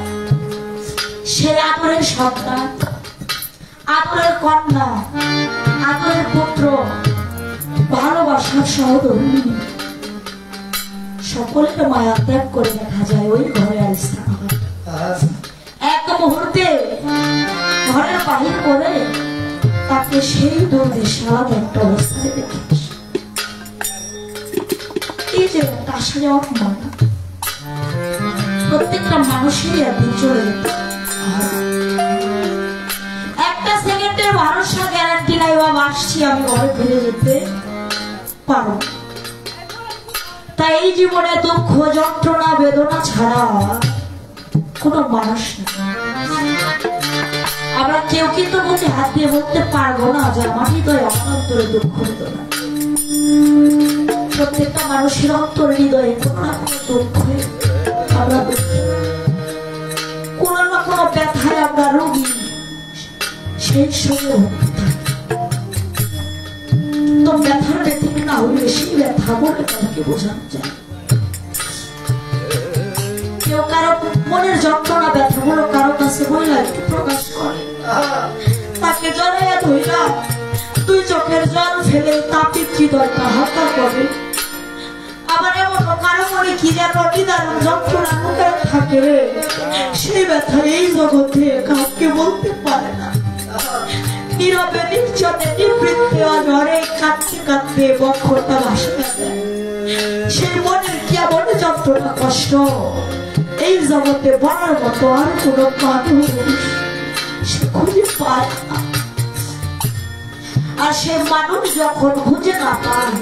Speaker 5: সে আদরের সন্তান, আদরের কন্যা, আদরের পুত্র, ভালোবাসার সহধর্মী সকলের মায়া ত্যাগ করে দেখা যায় ওই ঘরে আর স্থান হয়। এক মুহূর্তে ঘরের বাহির করে তাকে সেই দুর্দেশে আলাদা একটা অবস্থায় দেখে এই যে আসা যাওয়ার মনে প্রত্যেকটা মানুষেরই একদিন চলে যেত। একটা সেকেন্ডের ভরসা গ্যারান্টি নাই বাবা আসছি আমি ঘরে ফিরে যেতে পারো। তাই এই জীবনে দুঃখ যন্ত্রণা বেদনা ছাড়া কোনো মানুষ নেই। আমরা কেউ কিন্তু বলতে হাত দিয়ে বলতে পারবো না যে আমার হৃদয় আমার অন্তরে দুঃখ বেদনা। প্রত্যেকটা মানুষের অন্তর হৃদয়ে কোনো না কোনো দুঃখে আমরা দুঃখী, কোনো না কোনো ব্যথায় আমরা রোগী, সেই সঙ্গে তো ব্যথার ব্যথিক না হলে সেই ব্যথা বলে তাকে বোঝানো যায়। কেউ কারো মনের যন্ত্রণা ব্যথা গুলো কারো কাছে বইলা একটু প্রকাশ করে, তাকে জড়াইয়া ধইলা দুই চোখের জল ফেলে তাপিত হৃদয়টা হালকা করে। আবার এমন কারো মনে কি যেন নিদারুণ যন্ত্রণা লুকায় থাকে, সেই ব্যথা এই জগতে কাউকে বলতে পারে না। নীরবে নির্জনে নিবৃত্তে অঝরে কাঁদতে কাঁদতে বক্ষটা ভাসে গেছে। সেই মনের কি এমন যন্ত্রণা কষ্ট এই জগতে বলার মতো আর কোন মানুষ সে খুঁজে পায় না। আর সে মানুষ যখন খুঁজে না পায়,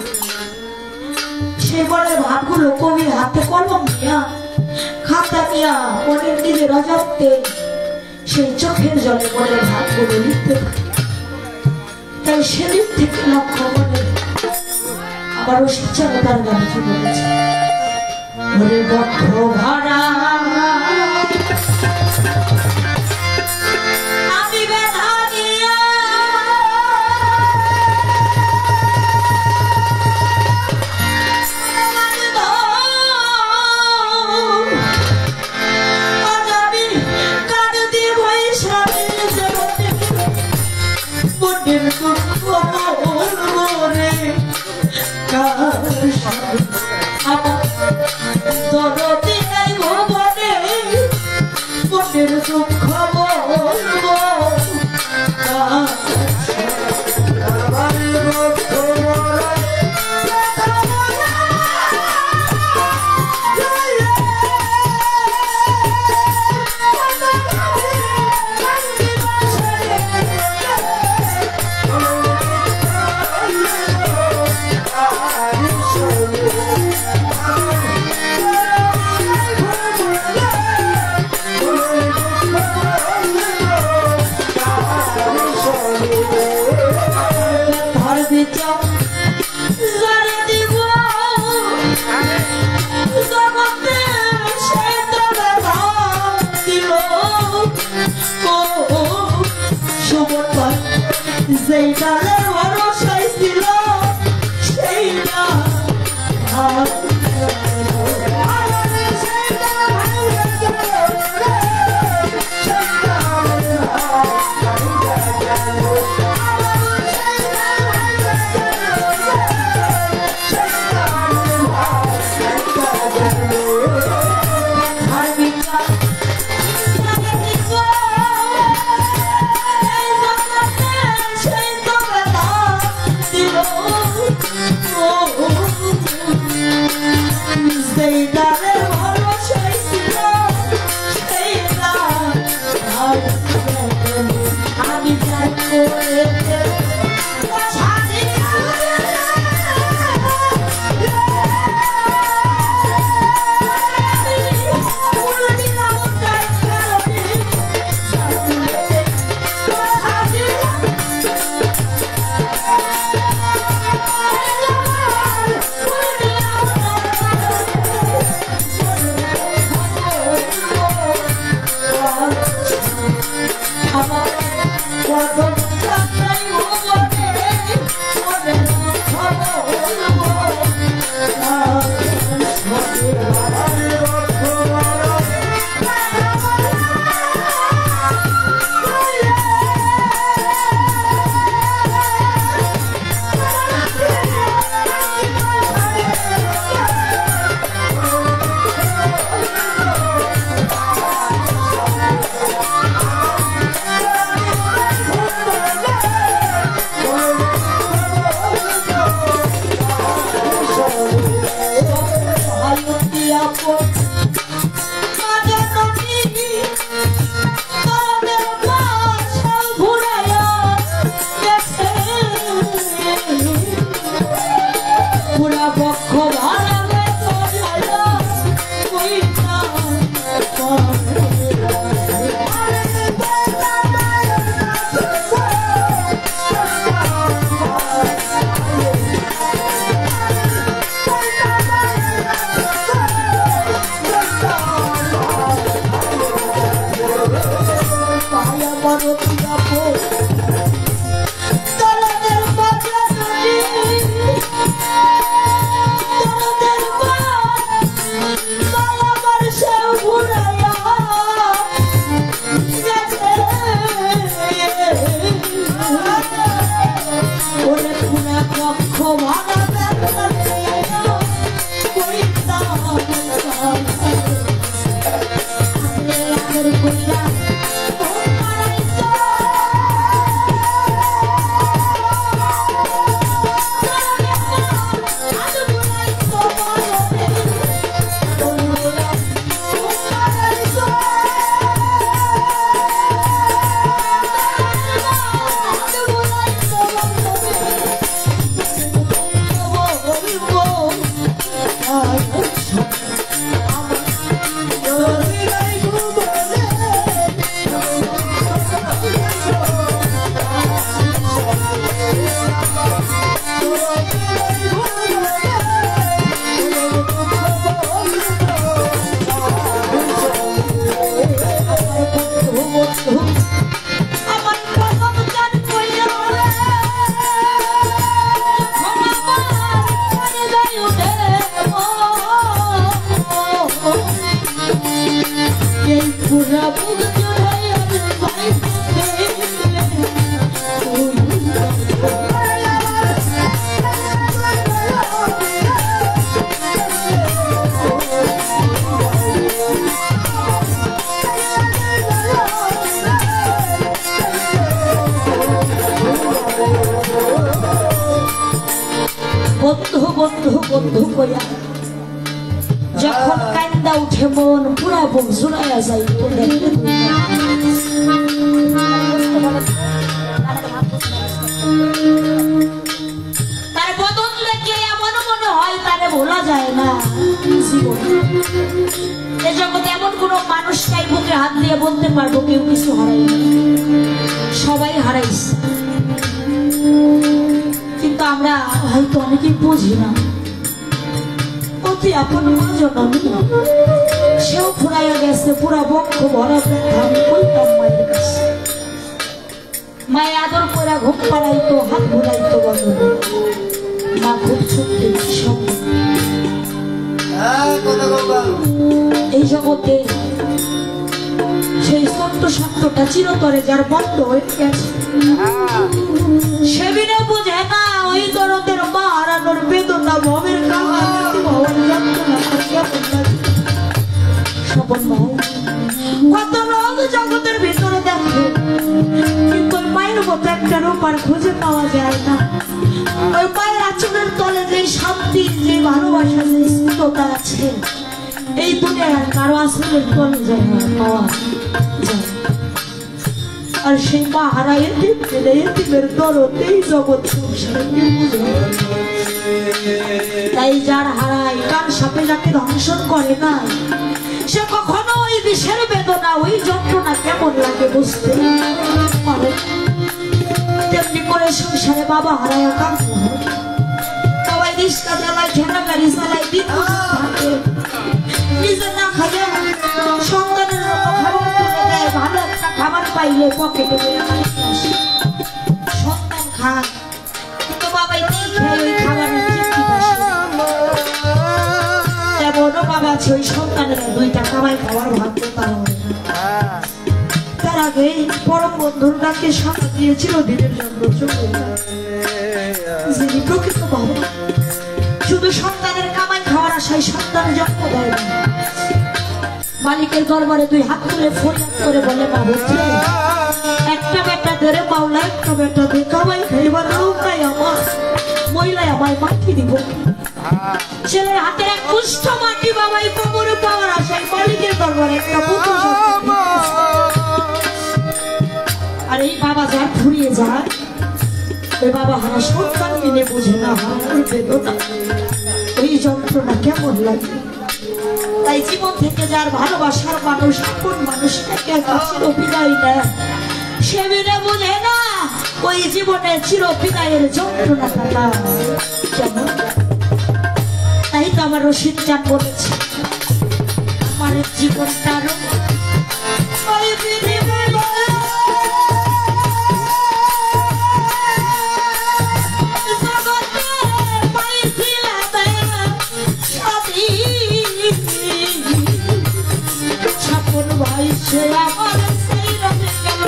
Speaker 5: সে বলে ভাবগুলো কবি হাতে কলম নিয়া খাতা নিয়া মনের নিজের অজান্তে সেই চোখের জলে মনের ভাবগুলো লিখতে থাকে। তাই সেদিন থেকে লক্ষ্য করে আবার শিক্ষা তার গানে কি বলেছে, ওরে বক্ষ ভরা আমি ব্যথা দিয়া আর যেই ডালে ভরসায় ছিল সেই ডাল যখন কান্দা উঠে মন পুরা বুক জুড়াইয়া যাই তো দেখতে তার বদন দেখলে এমন মনে হয় তারে ভোলা যায় না জীবনে। এ জগতে এমন কোন মানুষ নাই বুকে হাত দিয়ে বলতে পারবো কেউ কিছু হারাইনি, সবাই হারাইছে, কিন্তু আমরা হয়তো অনেকেই বুঝি না। অতি আপন মা জননী সেও ফুরাইয়া গেছে, পুরা বক্ষ ভরা ব্যথা আমি কইতাম মায়ের কাছে। মায়ের আদর করে বেলা ঘুম পাড়াইতো, হাত ঘুরাইতো বলো মা খুব ছোট্ট সব এই জগতে সেই ছোট্ট সত্যটা চিরতরে যার বন্ধ হয়ে গেছে সেদিনে বুঝে না ওই দরদের মা হারানোর বেদনা ভবের কান্নার ভবন যন্ত্রণা কেমন লাগে। স্বপন ভাই কত রোগ জগতের ভিতরে দেখে কিন্তু ওই মায়ের মতো একটা রূপার খুঁজে পাওয়া যায় না। ওই মায়ের আচরণের তলে যে শান্তি, যে ভালোবাসা, যে স্থিরতা আছে এই দুনিয়ার কারো আচরণের তলে যায় না, পাওয়া যায়। আর সেই মা হারা এতিম পেলে এতিমের দরদ এই জগৎ সংসারে তাই যার হারায় কার সাপে যাকে ধ্বংসন করে না সে কখনো ওই বিষের বেদনা, ওই যন্ত্রণা কেমন লাগে বুঝতে পারে। তেমনি করে সংসারে বাবা হারায় কাজ সবাই রিস্কা চালায়, ঠেলা গাড়ি চালায়, বিদ্যুৎ থাকে, নিজে না খাবে সন্তানের খাবার তুলে দেয়, ভালো একটা খাবার পাইলে পকেটে সন্তান খান কিন্তু বাবাই নেই খেয়ে ওই খাবারের তৃপ্তি পাশে। এমনও বাবা আছে ওই সন্তানেরা দুইটা কামাই খাওয়ার ভাগ্য তারা হয় না। তার আগে পরম বন্ধুর ডাকে সাথে দিয়েছিল দিনের জন্য চলে যায়। যিনি প্রকৃত বাবা শুধু সন্তানের কামাই খাওয়ার আশায় সন্তান জন্ম দেয় না, মালিকের দরবারে দুই হাত তুলে ফরিয়াদ করে বলে বাবু একটা বেটা ধরে মাওলা, একটা বেটা দিয়ে কামাই খাইবার লোক নাই আমার, মহিলায় আমায় মাটি দিব। ছেলের হাতের এক কুষ্ঠ মাটি বাবাই কোমরে পাওয়ার আশায় মালিকের দরবারে একটা পুত্র আর এই বাবা যার ফুরিয়ে যায় ওই বাবা হারা সন্তান কিনে বোঝে না হারানোর বেদনা, ওই যন্ত্রণা কেমন লাগে। তাই জীবন থেকে যার ভালোবাসার মানুষ, আপন মানুষ তাকে চির বিদায় নেয় সে বিনে বোঝে না ওই জীবনে চির বিদায়ের যন্ত্রণাটা কেমন। তাই তো আমার রশিদ চান বলেছে আমার জীবনটার ওই বিনিময় ভাই সে আমার সেই রঙে গেল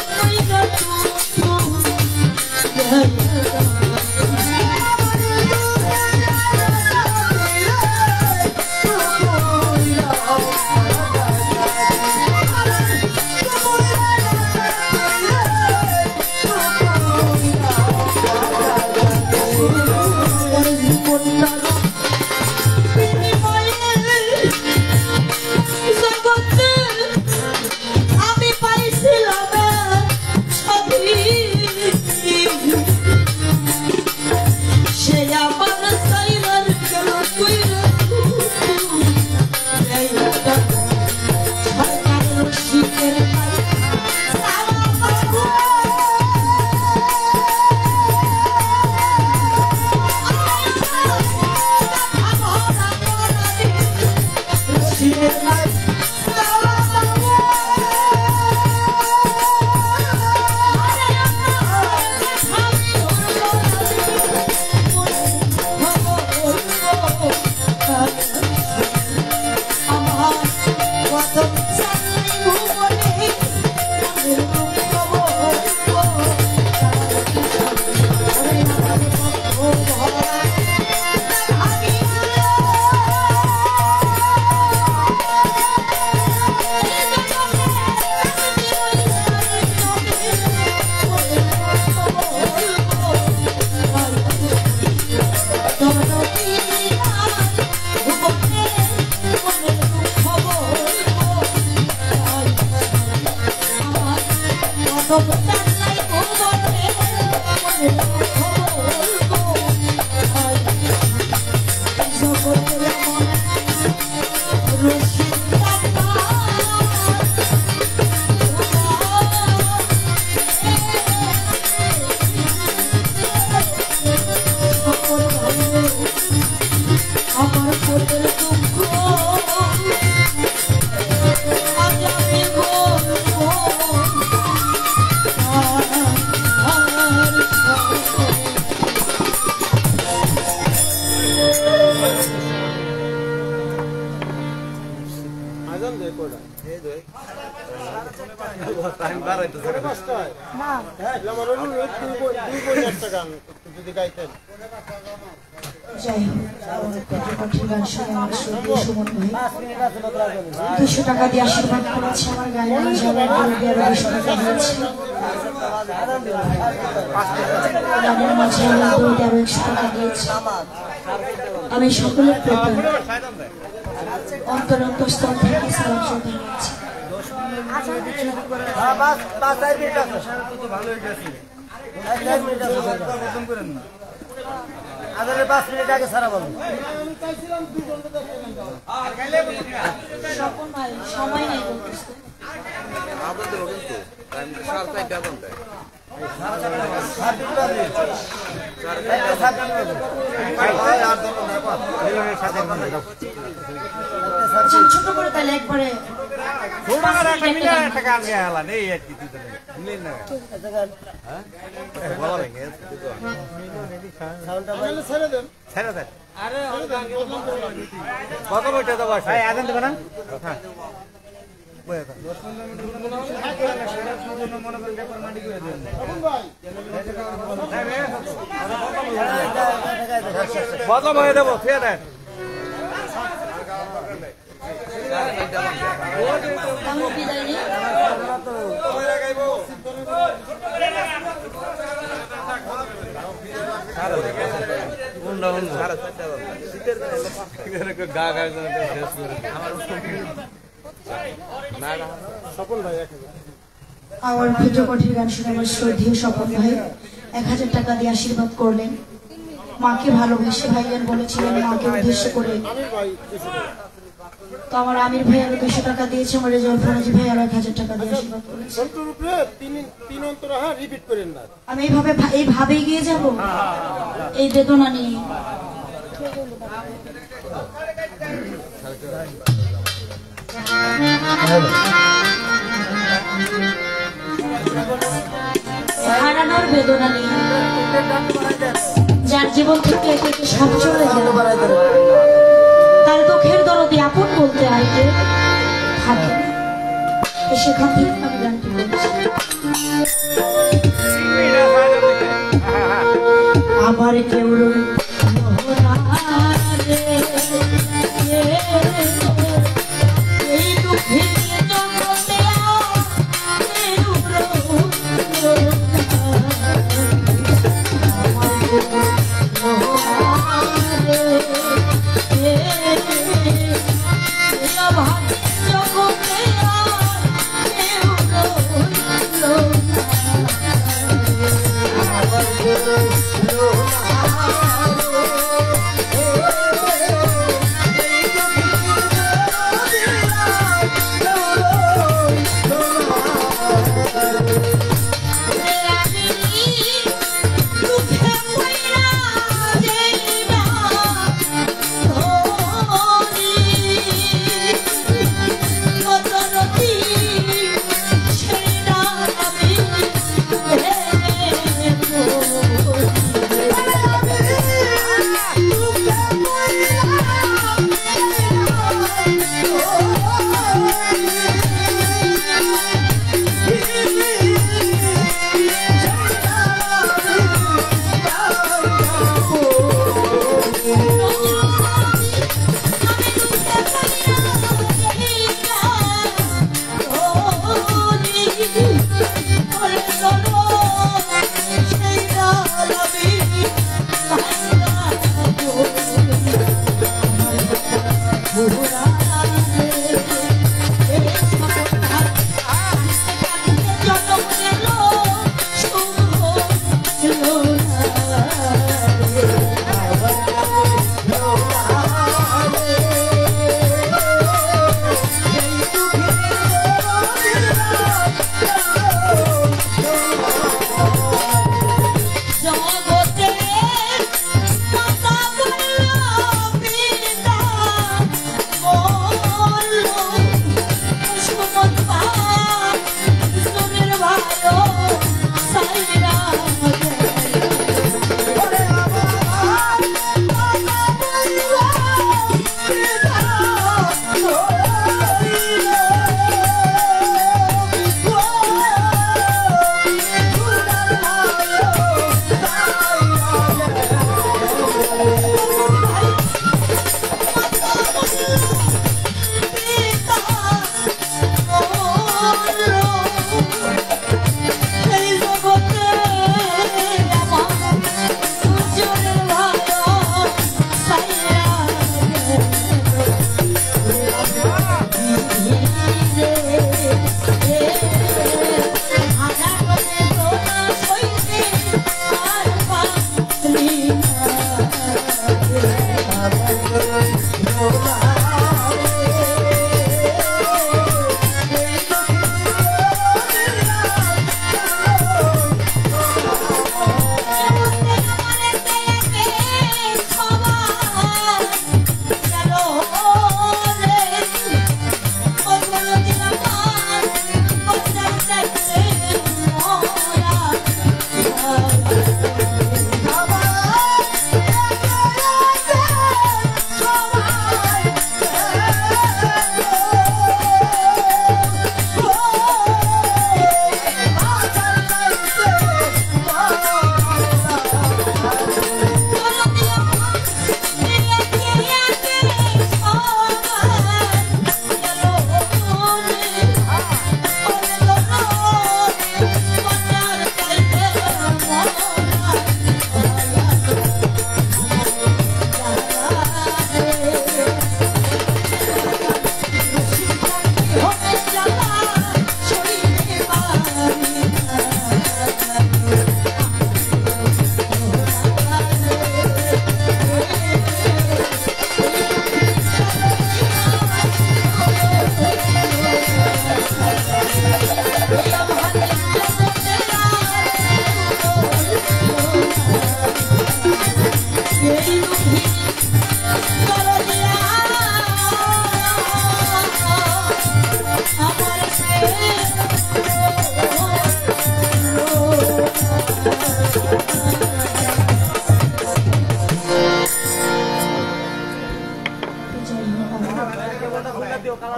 Speaker 5: আমার
Speaker 2: টাইম বাড়াইতে
Speaker 5: যাই হোক গান শুনে আমার শ্রদ্ধেয় সুমন ভাই 200 টাকা দিয়ে আশীর্বাদ করেছে আমার গানের মাঝে আমার গৌরবে আরো 200 টাকা দিয়েছে গানের মাঝে আমার গৌরবে আরো 100 টাকা দিয়েছে আমি সকলের প্রতি অন্তরস্থল থেকে সালাম শ্রদ্ধা জানাচ্ছি সময় নেই ছোট করে তাহলে একবারে
Speaker 2: কত বইটা দেবো আদান দেবো না বদল হয়ে দেবো খেয়ে দেন
Speaker 5: বিদায় নিই আমার ক্ষুদ্র কঠিন গান শুনে আমার শ্রদ্ধেয় স্বপন ভাই 1000 টাকা দিয়ে আশীর্বাদ করলেন মাকে ভালোবেসে ভাইজান বলেছিলেন মাকে উদ্দেশ্য করে তো আমার আমির ভাই আরো 200 টাকা দিয়েছে আমার রেজাউল ফরাজি ভাই আরো 1000 টাকা দিয়ে আশীর্বাদ করেছে আমি এইভাবে এগিয়ে যাব এই বেদনা নিয়ে হারানোর বেদনা নিয়ে যার জীবন থেকে একে একে সব চলে যায় তার দুঃখের দরদি আপন বলতে আর কেউ থাকে সেখান থেকে আমি গানটি বলছি আবার কেউ এই দুঃখের জগতে জগতে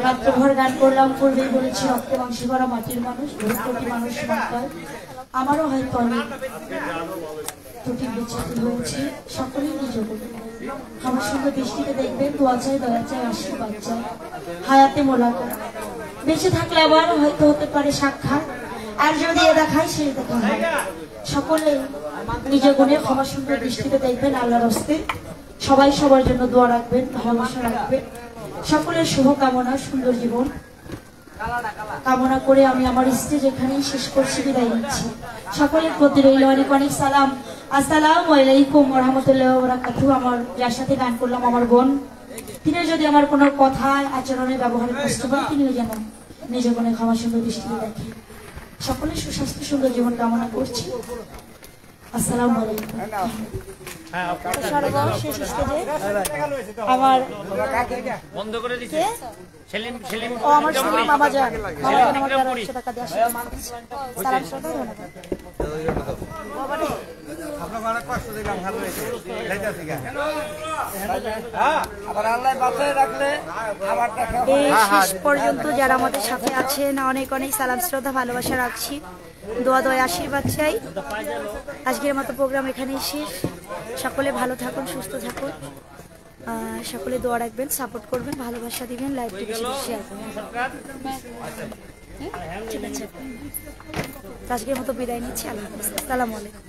Speaker 5: রাত্রভর গান করলাম, পূর্বেই বলেছি রক্তে মাংসে করা মাটির মানুষ, প্রতি মানুষ সন্তান। আমারও হয়তো অনেক ত্রুটি বিচ্যুতি হয়েছে, সকলেই নিজ আমার সঙ্গে দৃষ্টিতে দেখবেন, দোয়া চাই, দয়া চাই, আশীর্বাদ চাই, হায়াতে মোলাকাত। বেঁচে থাকলে আবার হয়তো হতে পারে সাক্ষাৎ, আর যদি এ দেখায় সেই দেখা হয়। সকলে নিজ গুণে ক্ষমা সুন্দর দৃষ্টিতে দেখবেন আল্লাহর হস্তে। সবাই সবার জন্য দোয়া রাখবেন, ভালোবাসা রাখবেন। সকলের শুভকামনা, সুন্দর জীবন কামনা করে আমি আমার স্টেজ এখানেই শেষ করছি, বিদায় নিচ্ছি। সকলের প্রতি রইল অনেক অনেক সালাম। আসসালামু আলাইকুম ওয়া রাহমাতুল্লাহি ওয়া বারাকাতুহু। আমার যার সাথে গান করলাম আমার বোন, তিনি যদি আমার কোনো কথায় আচরণে ব্যবহারে কষ্ট পান, তিনিও যেন নিজ গুণে ক্ষমা সুন্দর দৃষ্টিতে দেখেন। সকলের সুস্বাস্থ্য সুন্দর জীবন কামনা করছি। আসসালামু আলাইকুম। সর্বশেষ স্টেজে আমার
Speaker 6: বন্ধ করে দিছে সেলিম সেলিম
Speaker 5: ও আমার সুন্দর মামা যান, মামা যান আমার 100 টাকা দিয়ে আসে। সালাম শ্রদ্ধা ধন্যবাদ।
Speaker 2: আপনার অনেক কষ্ট দিলাম, ভালো হয়েছে, যাইতেছি গা। হ্যাঁ, আবার আল্লাহ বাঁচায় রাখলে আবার দেখা হবে।
Speaker 7: এই শেষ পর্যন্ত যারা আমাদের সাথে আছেন অনেক অনেক সালাম শ্রদ্ধা ভালোবাসা রাখছি, দোয়া দয়া আশীর্বাদ চাই। আজকের মতো প্রোগ্রাম এখানেই শেষ। সকলে ভালো থাকুন, সুস্থ থাকুন, সকলে দোয়া রাখবেন, সাপোর্ট করবেন, ভালোবাসা দিবেন, লাইভটি বেশি বেশি শেয়ার করবেন। ঠিক আছে, আজকের মতো বিদায় নিচ্ছি। আল্লাহ হাফেজ, আসসালামু আলাইকুম।